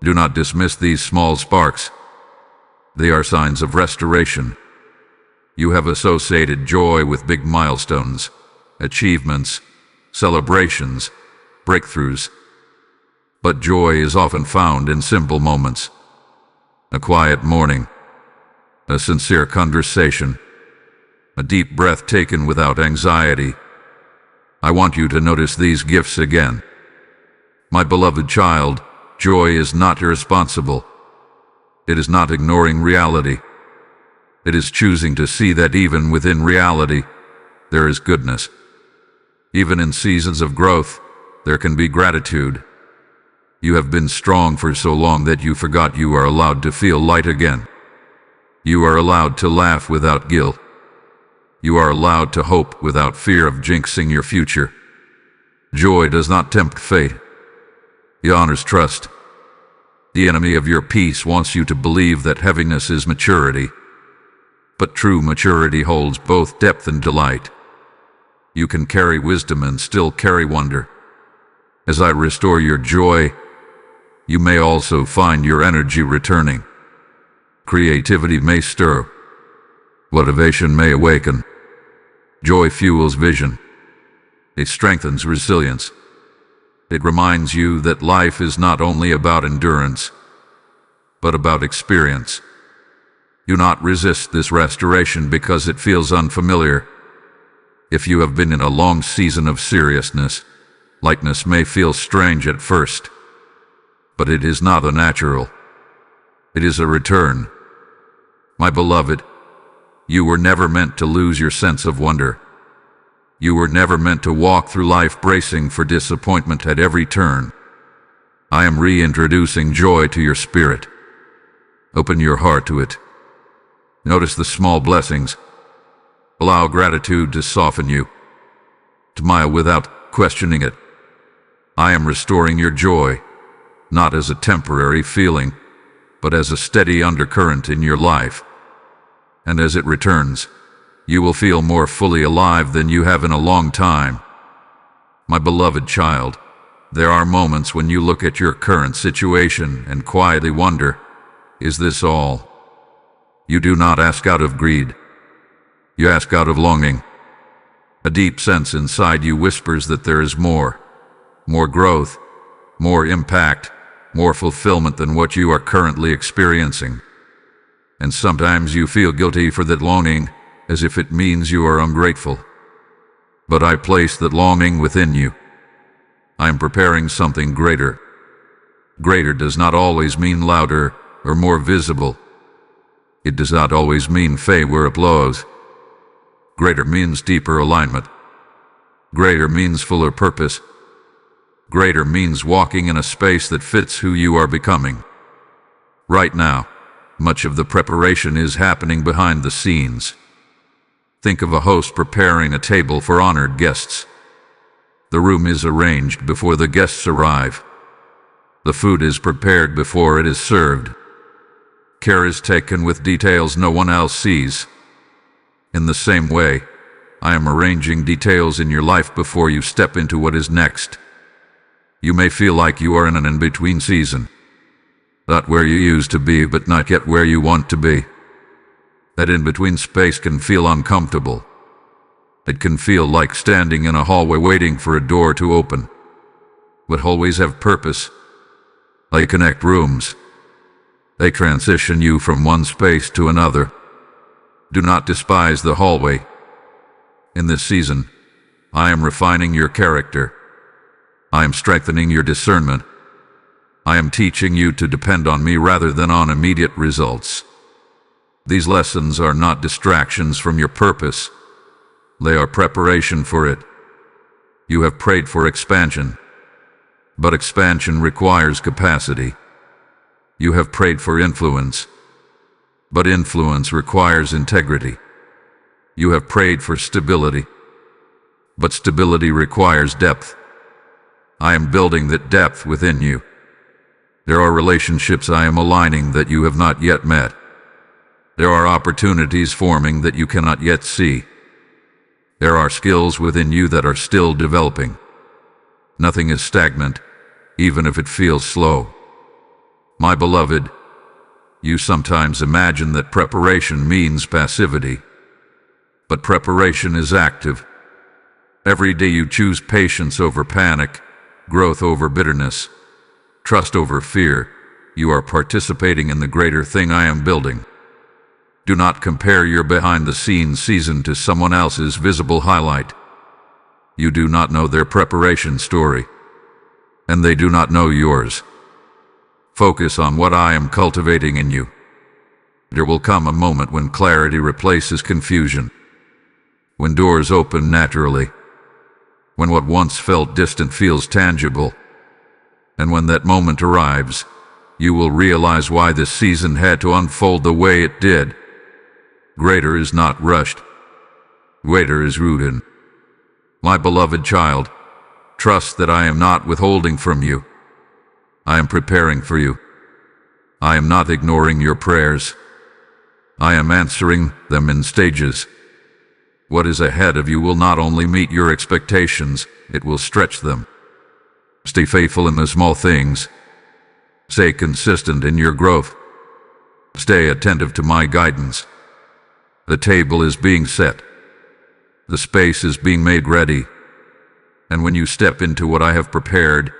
Do not dismiss these small sparks. They are signs of restoration. You have associated joy with big milestones, achievements, celebrations, breakthroughs. But joy is often found in simple moments. A quiet morning, a sincere conversation, a deep breath taken without anxiety. I want you to notice these gifts again. My beloved child, joy is not irresponsible. It is not ignoring reality. It is choosing to see that even within reality, there is goodness. Even in seasons of growth, there can be gratitude. You have been strong for so long that you forgot you are allowed to feel light again. You are allowed to laugh without guilt. You are allowed to hope without fear of jinxing your future. Joy does not tempt fate. It honors trust. The enemy of your peace wants you to believe that heaviness is maturity. But true maturity holds both depth and delight. You can carry wisdom and still carry wonder. As I restore your joy, you may also find your energy returning. Creativity may stir. Motivation may awaken. Joy fuels vision. It strengthens resilience. It reminds you that life is not only about endurance, but about experience. Do not resist this restoration because it feels unfamiliar. If you have been in a long season of seriousness, lightness may feel strange at first. But it is not unnatural. It is a return. My beloved, you were never meant to lose your sense of wonder. You were never meant to walk through life bracing for disappointment at every turn. I am reintroducing joy to your spirit. Open your heart to it. Notice the small blessings. Allow gratitude to soften you. Smile without questioning it. I am restoring your joy, not as a temporary feeling, but as a steady undercurrent in your life. And as it returns, you will feel more fully alive than you have in a long time. My beloved child, there are moments when you look at your current situation and quietly wonder, is this all? You do not ask out of greed. You ask out of longing. A deep sense inside you whispers that there is more growth, more impact, more fulfillment than what you are currently experiencing. And sometimes you feel guilty for that longing, as if it means you are ungrateful. But I place that longing within you. I am preparing something greater. Greater does not always mean louder or more visible. It does not always mean fame or applause. Greater means deeper alignment. Greater means fuller purpose. Greater means walking in a space that fits who you are becoming. Right now, much of the preparation is happening behind the scenes. Think of a host preparing a table for honored guests. The room is arranged before the guests arrive. The food is prepared before it is served. Care is taken with details no one else sees. In the same way, I am arranging details in your life before you step into what is next. You may feel like you are in an in-between season. Not where you used to be, but not yet where you want to be. That in-between space can feel uncomfortable. It can feel like standing in a hallway waiting for a door to open. But hallways have purpose. They connect rooms. They transition you from one space to another. Do not despise the hallway. In this season, I am refining your character. I am strengthening your discernment. I am teaching you to depend on me rather than on immediate results. These lessons are not distractions from your purpose. They are preparation for it. You have prayed for expansion, but expansion requires capacity. You have prayed for influence, but influence requires integrity. You have prayed for stability, but stability requires depth. I am building that depth within you. There are relationships I am aligning that you have not yet met. There are opportunities forming that you cannot yet see. There are skills within you that are still developing. Nothing is stagnant, even if it feels slow. My beloved, you sometimes imagine that preparation means passivity. But preparation is active. Every day you choose patience over panic, growth over bitterness, trust over fear. You are participating in the greater thing I am building. Do not compare your behind-the-scenes season to someone else's visible highlight. You do not know their preparation story, and they do not know yours. Focus on what I am cultivating in you. There will come a moment when clarity replaces confusion, when doors open naturally, when what once felt distant feels tangible, and when that moment arrives, you will realize why this season had to unfold the way it did. Greater is not rushed. Greater is rooted. My beloved child, trust that I am not withholding from you. I am preparing for you. I am not ignoring your prayers. I am answering them in stages. What is ahead of you will not only meet your expectations, it will stretch them. Stay faithful in the small things. Stay consistent in your growth. Stay attentive to my guidance. The table is being set. The space is being made ready. And when you step into what I have prepared,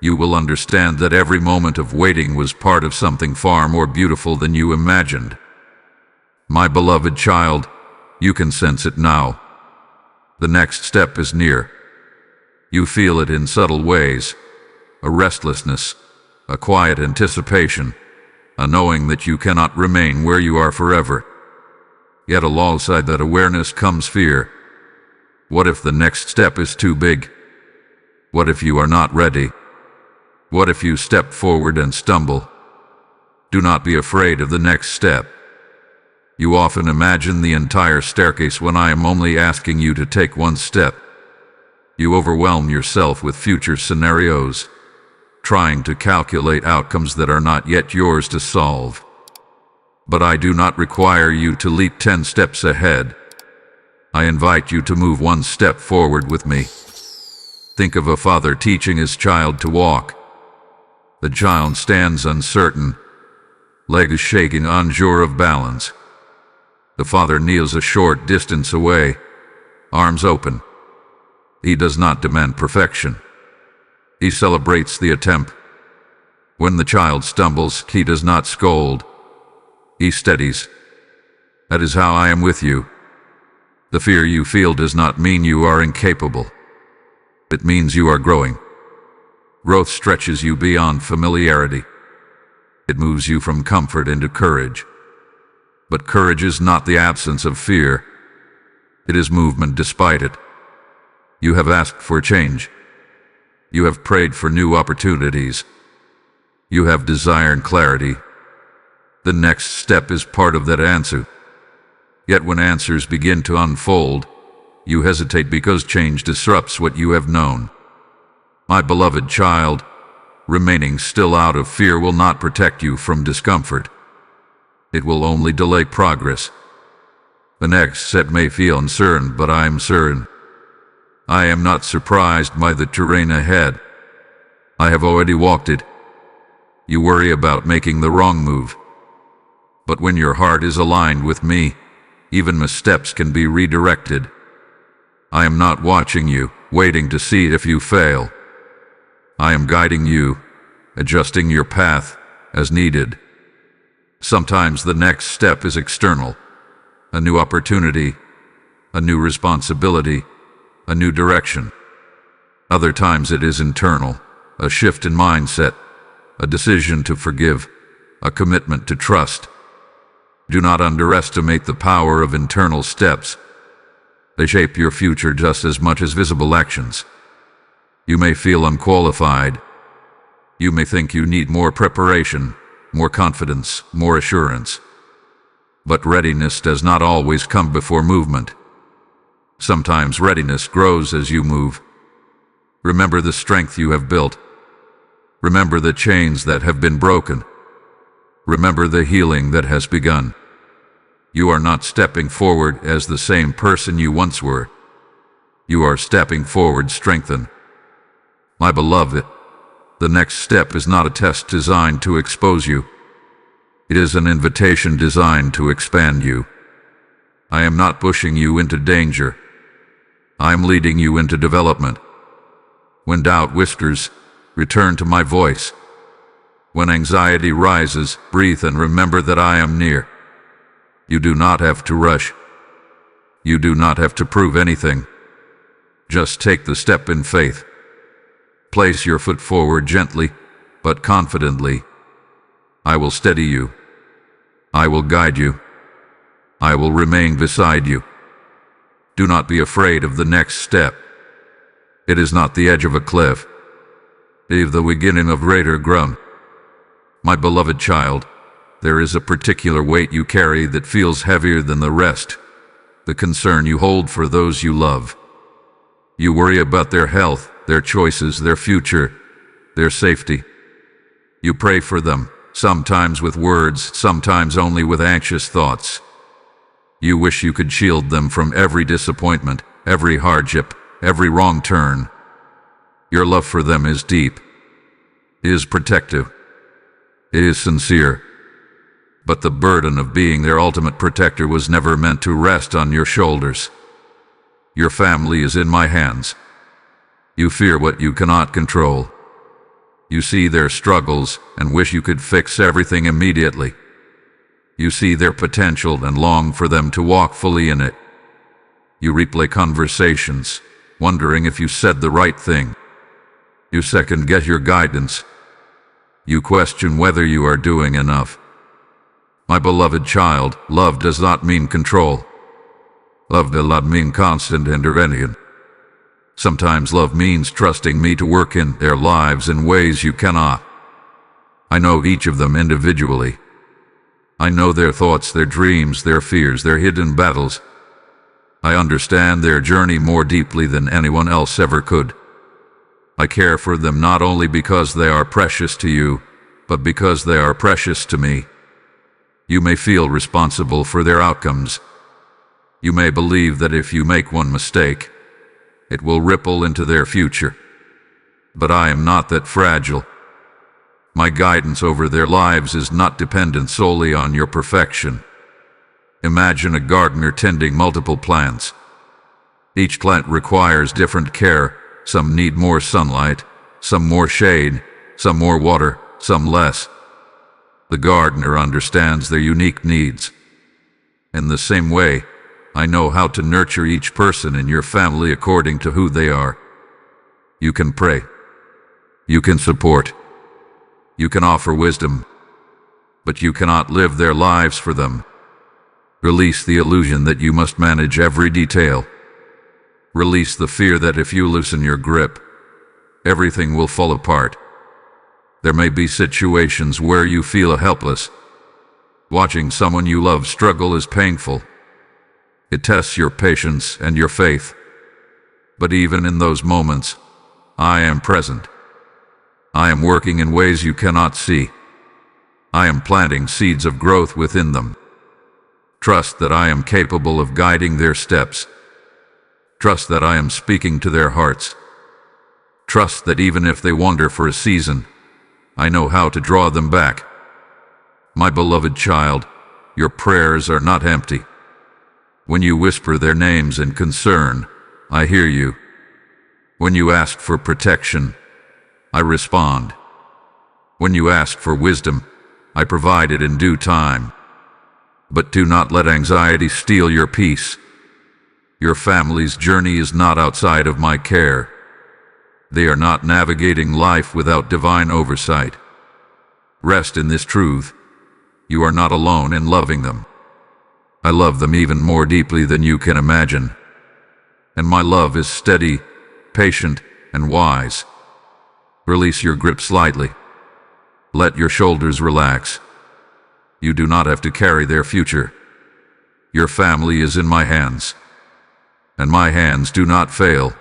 you will understand that every moment of waiting was part of something far more beautiful than you imagined. My beloved child, you can sense it now. The next step is near. You feel it in subtle ways, a restlessness, a quiet anticipation, a knowing that you cannot remain where you are forever. Yet alongside that awareness comes fear. What if the next step is too big? What if you are not ready? What if you step forward and stumble? Do not be afraid of the next step. You often imagine the entire staircase when I am only asking you to take one step. You overwhelm yourself with future scenarios, trying to calculate outcomes that are not yet yours to solve. But I do not require you to leap 10 steps ahead. I invite you to move 1 step forward with me. Think of a father teaching his child to walk. The child stands uncertain, legs shaking, unsure of balance. The father kneels a short distance away, arms open. He does not demand perfection. He celebrates the attempt. When the child stumbles, he does not scold. He steadies. That is how I am with you. The fear you feel does not mean you are incapable. It means you are growing. Growth stretches you beyond familiarity. It moves you from comfort into courage. But courage is not the absence of fear. It is movement despite it. You have asked for change. You have prayed for new opportunities. You have desired clarity. The next step is part of that answer. Yet when answers begin to unfold, you hesitate because change disrupts what you have known. My beloved child, remaining still out of fear will not protect you from discomfort. It will only delay progress. The next step may feel uncertain, but I am certain. I am not surprised by the terrain ahead. I have already walked it. You worry about making the wrong move. But when your heart is aligned with me, even missteps can be redirected. I am not watching you, waiting to see if you fail. I am guiding you, adjusting your path as needed. Sometimes the next step is external, a new opportunity, a new responsibility, a new direction. Other times it is internal, a shift in mindset, a decision to forgive, a commitment to trust. Do not underestimate the power of internal steps. They shape your future just as much as visible actions. You may feel unqualified. You may think you need more preparation, more confidence, more assurance. But readiness does not always come before movement. Sometimes readiness grows as you move. Remember the strength you have built. Remember the chains that have been broken. Remember the healing that has begun. You are not stepping forward as the same person you once were. You are stepping forward strengthened. My beloved, the next step is not a test designed to expose you. It is an invitation designed to expand you. I am not pushing you into danger. I am leading you into development. When doubt whispers, return to my voice. When anxiety rises, breathe and remember that I am near. You do not have to rush. You do not have to prove anything. Just take the step in faith. Place your foot forward gently, but confidently. I will steady you. I will guide you. I will remain beside you. Do not be afraid of the next step. It is not the edge of a cliff. It is the beginning of greater ground. My beloved child, there is a particular weight you carry that feels heavier than the rest, the concern you hold for those you love. You worry about their health, their choices, their future, their safety. You pray for them, sometimes with words, sometimes only with anxious thoughts. You wish you could shield them from every disappointment, every hardship, every wrong turn. Your love for them is deep. It is protective. It is sincere. But the burden of being their ultimate protector was never meant to rest on your shoulders. Your family is in my hands. You fear what you cannot control. You see their struggles and wish you could fix everything immediately. You see their potential and long for them to walk fully in it. You replay conversations, wondering if you said the right thing. You second-guess your guidance. You question whether you are doing enough. My beloved child, love does not mean control. Love does not mean constant intervention. Sometimes love means trusting me to work in their lives in ways you cannot. I know each of them individually. I know their thoughts, their dreams, their fears, their hidden battles. I understand their journey more deeply than anyone else ever could. I care for them not only because they are precious to you, but because they are precious to me. You may feel responsible for their outcomes. You may believe that if you make one mistake, it will ripple into their future. But I am not that fragile. My guidance over their lives is not dependent solely on your perfection. Imagine a gardener tending multiple plants. Each plant requires different care. Some need more sunlight, some more shade, some more water, some less. The gardener understands their unique needs. In the same way, I know how to nurture each person in your family according to who they are. You can pray. You can support. You can offer wisdom. But you cannot live their lives for them. Release the illusion that you must manage every detail. Release the fear that if you loosen your grip, everything will fall apart. There may be situations where you feel helpless. Watching someone you love struggle is painful. It tests your patience and your faith. But even in those moments, I am present. I am working in ways you cannot see. I am planting seeds of growth within them. Trust that I am capable of guiding their steps. Trust that I am speaking to their hearts. Trust that even if they wander for a season, I know how to draw them back. My beloved child, your prayers are not empty. When you whisper their names in concern, I hear you. When you ask for protection, I respond. When you ask for wisdom, I provide it in due time. But do not let anxiety steal your peace. Your family's journey is not outside of my care. They are not navigating life without divine oversight. Rest in this truth. You are not alone in loving them. I love them even more deeply than you can imagine. And my love is steady, patient, and wise. Release your grip slightly. Let your shoulders relax. You do not have to carry their future. Your family is in my hands. And my hands do not fail.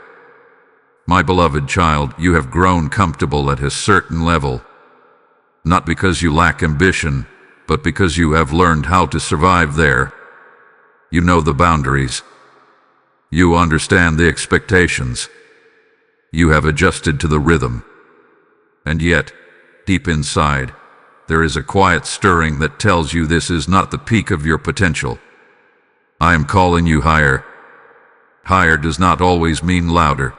My beloved child, you have grown comfortable at a certain level, not because you lack ambition, but because you have learned how to survive there. You know the boundaries. You understand the expectations. You have adjusted to the rhythm. And yet, deep inside, there is a quiet stirring that tells you this is not the peak of your potential. I am calling you higher. Higher does not always mean louder.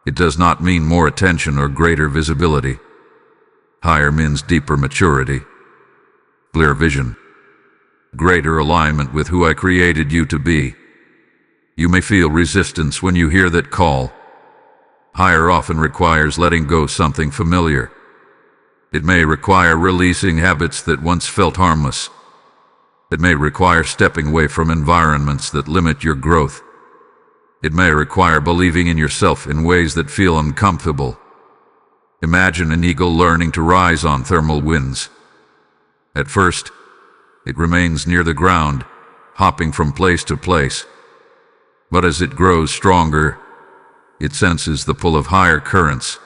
It does not mean more attention or greater visibility. Higher means deeper maturity, clear vision, greater alignment with who I created you to be. You may feel resistance when you hear that call. Higher often requires letting go something familiar. It may require releasing habits that once felt harmless. It may require stepping away from environments that limit your growth. It may require believing in yourself in ways that feel uncomfortable. Imagine an eagle learning to rise on thermal winds. At first, it remains near the ground, hopping from place to place. But as it grows stronger, it senses the pull of higher currents.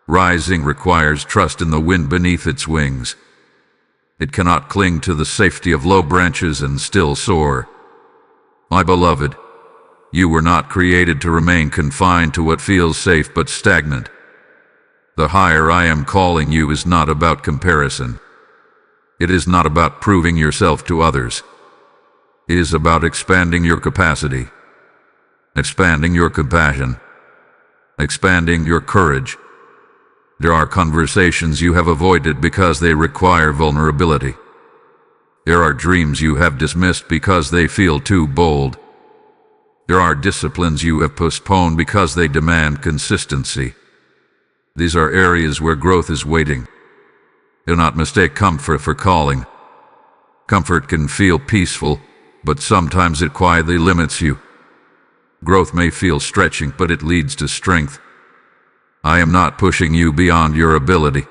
Rising requires trust in the wind beneath its wings. It cannot cling to the safety of low branches and still soar. My beloved, you were not created to remain confined to what feels safe but stagnant. The higher I am calling you is not about comparison. It is not about proving yourself to others. It is about expanding your capacity, expanding your compassion, expanding your courage. There are conversations you have avoided because they require vulnerability. There are dreams you have dismissed because they feel too bold. There are disciplines you have postponed because they demand consistency. These are areas where growth is waiting. Do not mistake comfort for calling. Comfort can feel peaceful, but sometimes it quietly limits you. Growth may feel stretching, but it leads to strength. I am not pushing you beyond your ability.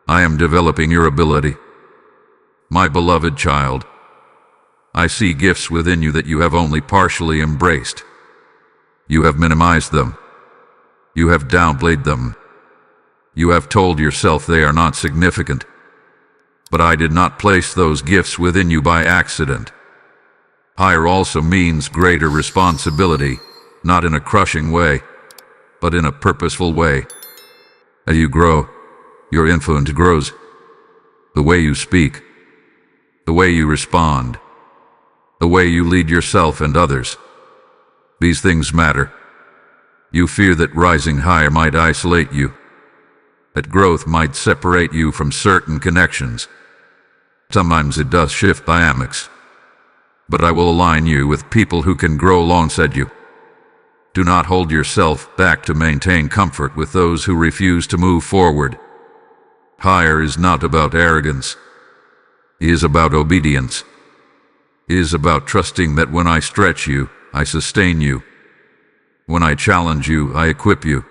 I am developing your ability. My beloved child, I see gifts within you that you have only partially embraced. You have minimized them. You have downplayed them. You have told yourself they are not significant. But I did not place those gifts within you by accident. Higher also means greater responsibility, not in a crushing way, but in a purposeful way. As you grow, your influence grows. The way you speak, the way you respond, the way you lead yourself and others. These things matter. You fear that rising higher might isolate you, that growth might separate you from certain connections. Sometimes it does shift dynamics, but I will align you with people who can grow alongside you. Do not hold yourself back to maintain comfort with those who refuse to move forward. Higher is not about arrogance. It is about obedience. It is about trusting that when I stretch you, I sustain you. When I challenge you, I equip you.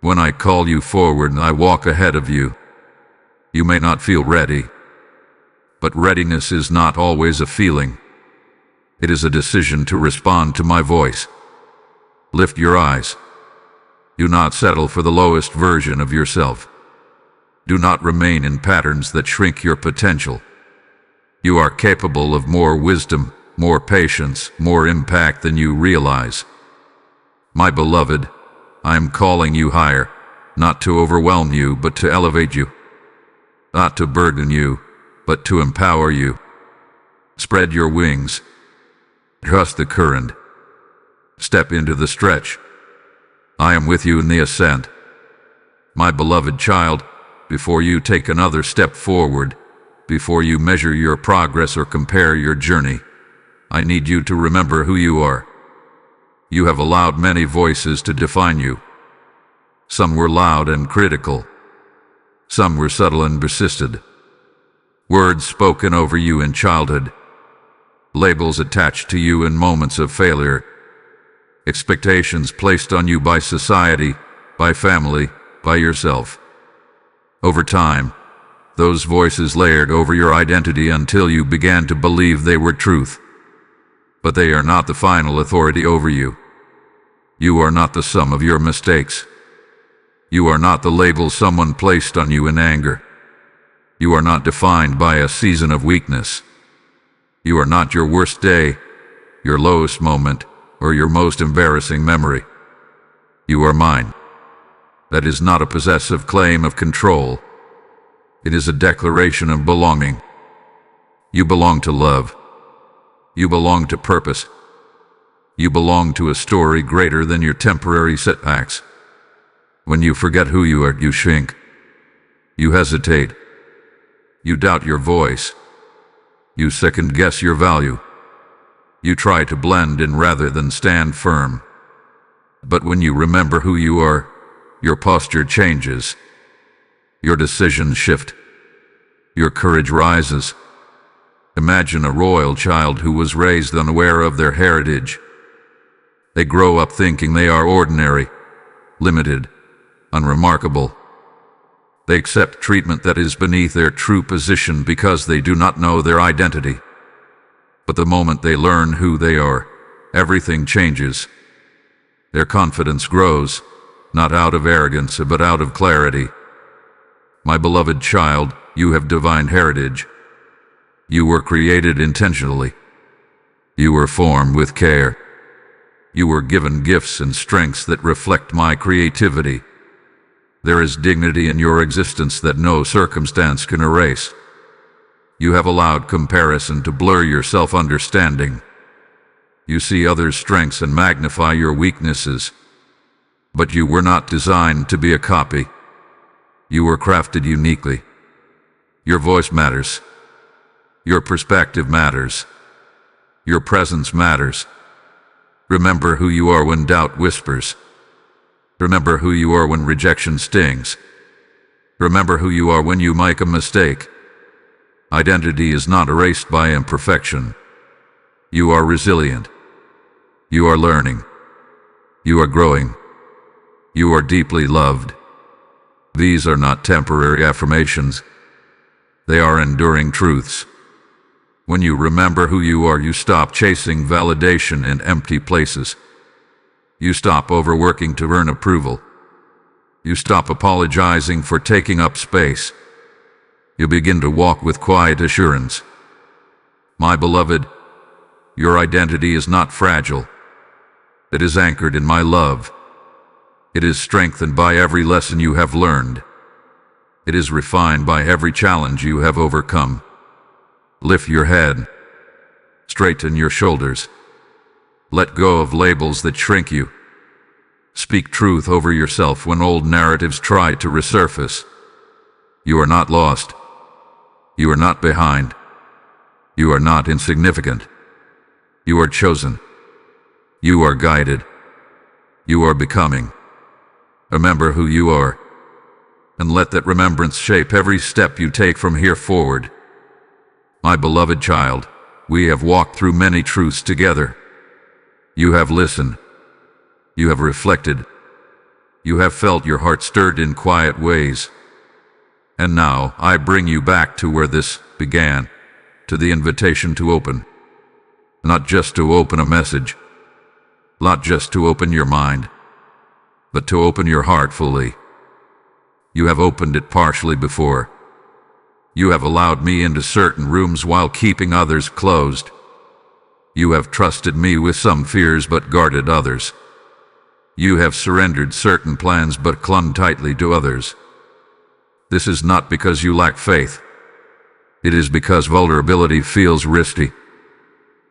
When I call you forward, I walk ahead of you. You may not feel ready, but readiness is not always a feeling. It is a decision to respond to my voice. Lift your eyes. Do not settle for the lowest version of yourself. Do not remain in patterns that shrink your potential. You are capable of more wisdom, more patience, more impact than you realize. My beloved, I am calling you higher, not to overwhelm you, but to elevate you. Not to burden you, but to empower you. Spread your wings. Trust the current. Step into the stretch. I am with you in the ascent. My beloved child, before you take another step forward, before you measure your progress or compare your journey, I need you to remember who you are. You have allowed many voices to define you. Some were loud and critical. Some were subtle and persisted. Words spoken over you in childhood. Labels attached to you in moments of failure. Expectations placed on you by society, by family, by yourself. Over time, those voices layered over your identity until you began to believe they were truth. But they are not the final authority over you. You are not the sum of your mistakes. You are not the label someone placed on you in anger. You are not defined by a season of weakness. You are not your worst day, your lowest moment, or your most embarrassing memory. You are mine. That is not a possessive claim of control. It is a declaration of belonging. You belong to love. You belong to purpose. You belong to a story greater than your temporary setbacks. When you forget who you are, you shrink. You hesitate. You doubt your voice. You second-guess your value. You try to blend in rather than stand firm. But when you remember who you are, your posture changes. Your decisions shift. Your courage rises. Imagine a royal child who was raised unaware of their heritage. They grow up thinking they are ordinary, limited, unremarkable. They accept treatment that is beneath their true position because they do not know their identity. But the moment they learn who they are, everything changes. Their confidence grows, not out of arrogance, but out of clarity. My beloved child, you have divine heritage. You were created intentionally. You were formed with care. You were given gifts and strengths that reflect my creativity. There is dignity in your existence that no circumstance can erase. You have allowed comparison to blur your self-understanding. You see others' strengths and magnify your weaknesses. But you were not designed to be a copy. You were crafted uniquely. Your voice matters. Your perspective matters. Your presence matters. Remember who you are when doubt whispers. Remember who you are when rejection stings. Remember who you are when you make a mistake. Identity is not erased by imperfection. You are resilient. You are learning. You are growing. You are deeply loved. These are not temporary affirmations. They are enduring truths. When you remember who you are, you stop chasing validation in empty places. You stop overworking to earn approval. You stop apologizing for taking up space. You begin to walk with quiet assurance. My beloved, your identity is not fragile. It is anchored in my love. It is strengthened by every lesson you have learned. It is refined by every challenge you have overcome. Lift your head. Straighten your shoulders. Let go of labels that shrink you. Speak truth over yourself when old narratives try to resurface. You are not lost. You are not behind. You are not insignificant. You are chosen. You are guided. You are becoming. Remember who you are, and let that remembrance shape every step you take from here forward. My beloved child, we have walked through many truths together. You have listened. You have reflected. You have felt your heart stirred in quiet ways. And now I bring you back to where this began, to the invitation to open. Not just to open a message, not just to open your mind, but to open your heart fully. You have opened it partially before. You have allowed me into certain rooms while keeping others closed. You have trusted me with some fears but guarded others. You have surrendered certain plans but clung tightly to others. This is not because you lack faith. It is because vulnerability feels risky.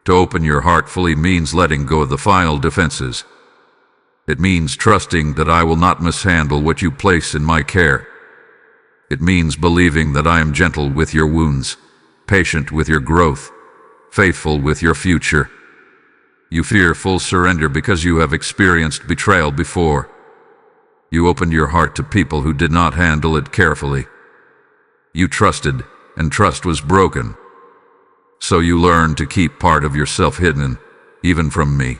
To open your heart fully means letting go of the final defenses. It means trusting that I will not mishandle what you place in my care. It means believing that I am gentle with your wounds, patient with your growth, faithful with your future. You fear full surrender because you have experienced betrayal before. You opened your heart to people who did not handle it carefully. You trusted, and trust was broken. So you learned to keep part of yourself hidden, even from me.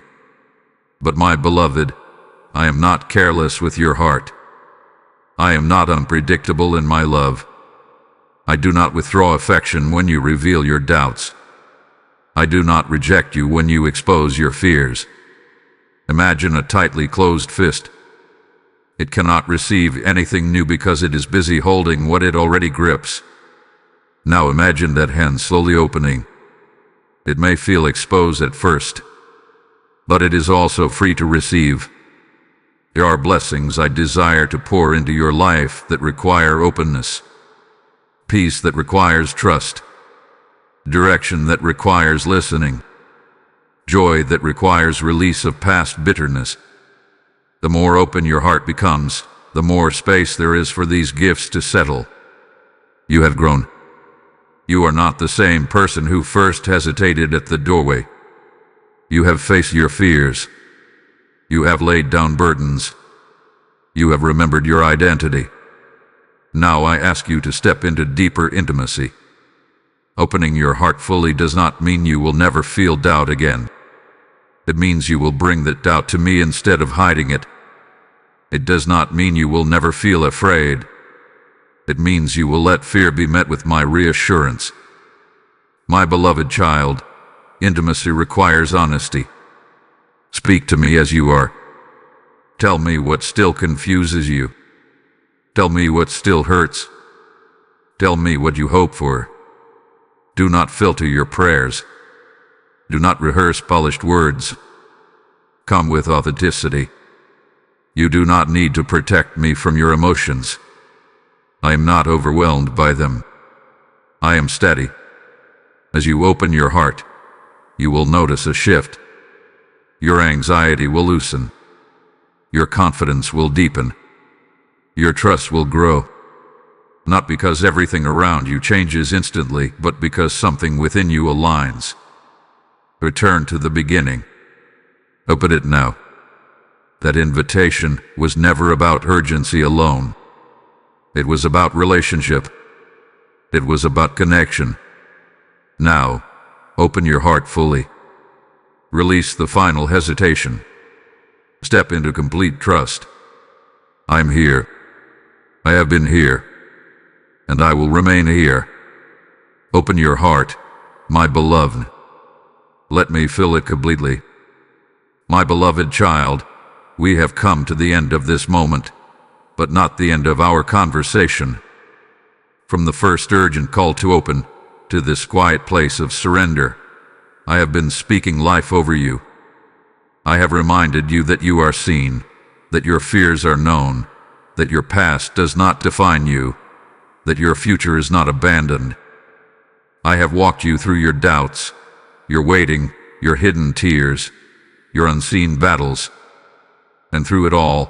But my beloved, I am not careless with your heart. I am not unpredictable in my love. I do not withdraw affection when you reveal your doubts. I do not reject you when you expose your fears. Imagine a tightly closed fist. It cannot receive anything new because it is busy holding what it already grips. Now imagine that hand slowly opening. It may feel exposed at first, but it is also free to receive. There are blessings I desire to pour into your life that require openness, peace that requires trust, direction that requires listening, joy that requires release of past bitterness. The more open your heart becomes, the more space there is for these gifts to settle. You have grown. You are not the same person who first hesitated at the doorway. You have faced your fears. You have laid down burdens. You have remembered your identity. Now I ask you to step into deeper intimacy. Opening your heart fully does not mean you will never feel doubt again. It means you will bring that doubt to me instead of hiding it. It does not mean you will never feel afraid. It means you will let fear be met with my reassurance. My beloved child, intimacy requires honesty. Speak to me as you are. Tell me what still confuses you. Tell me what still hurts. Tell me what you hope for. Do not filter your prayers. Do not rehearse polished words. Come with authenticity. You do not need to protect me from your emotions. I am not overwhelmed by them. I am steady. As you open your heart, you will notice a shift. Your anxiety will loosen. Your confidence will deepen. Your trust will grow. Not because everything around you changes instantly, but because something within you aligns. Return to the beginning. Open it now. That invitation was never about urgency alone. It was about relationship. It was about connection. Now, open your heart fully. Release the final hesitation. Step into complete trust. I'm here. I have been here. And I will remain here. Open your heart. my beloved. Let me fill it completely. My beloved child, we have come to the end of this moment, but not the end of our conversation. From the first urgent call to open to this quiet place of surrender, I have been speaking life over you. I have reminded you that you are seen, that your fears are known, that your past does not define you, that your future is not abandoned. I have walked you through your doubts, your waiting, your hidden tears, your unseen battles, and through it all,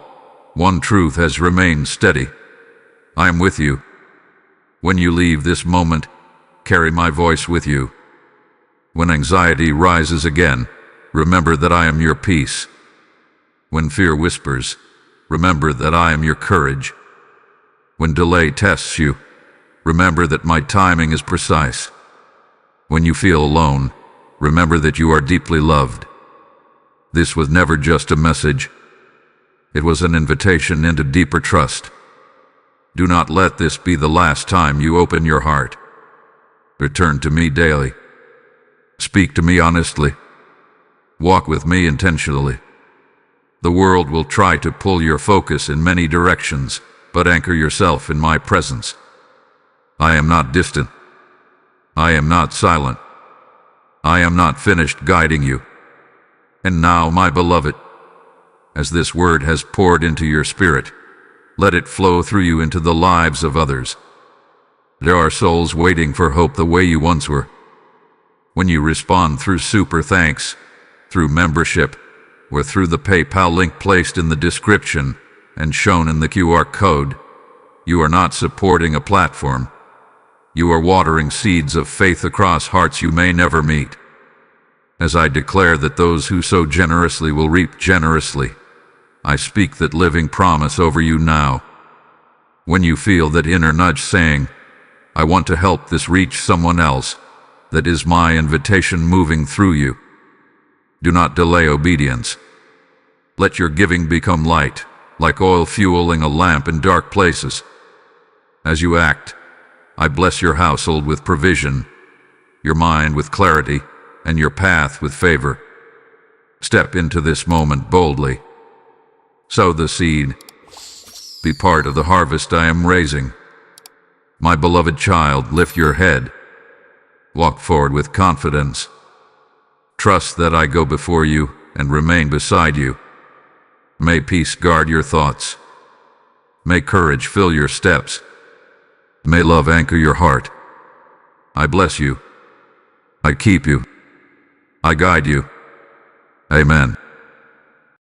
one truth has remained steady. I am with you. When you leave this moment, carry my voice with you. When anxiety rises again, remember that I am your peace. When fear whispers, remember that I am your courage. When delay tests you, remember that my timing is precise. When you feel alone, remember that you are deeply loved. This was never just a message. It was an invitation into deeper trust. Do not let this be the last time you open your heart. Return to me daily. Speak to me honestly. Walk with me intentionally. The world will try to pull your focus in many directions, but anchor yourself in my presence. I am not distant. I am not silent. I am not finished guiding you. And now, my beloved, as this word has poured into your spirit, let it flow through you into the lives of others. There are souls waiting for hope the way you once were. When you respond through super thanks, through membership, or through the PayPal link placed in the description and shown in the QR code, you are not supporting a platform. You are watering seeds of faith across hearts you may never meet. As I declare that those who sow generously will reap generously, I speak that living promise over you now. When you feel that inner nudge saying, I want to help this reach someone else, that is my invitation moving through you. Do not delay obedience. Let your giving become light, like oil fueling a lamp in dark places. As you act, I bless your household with provision, your mind with clarity, and your path with favor. Step into this moment boldly. Sow the seed. Be part of the harvest I am raising. My beloved child, lift your head. Walk forward with confidence. Trust that I go before you and remain beside you. May peace guard your thoughts. May courage fill your steps. May love anchor your heart. I bless you. I keep you. I guide you. Amen.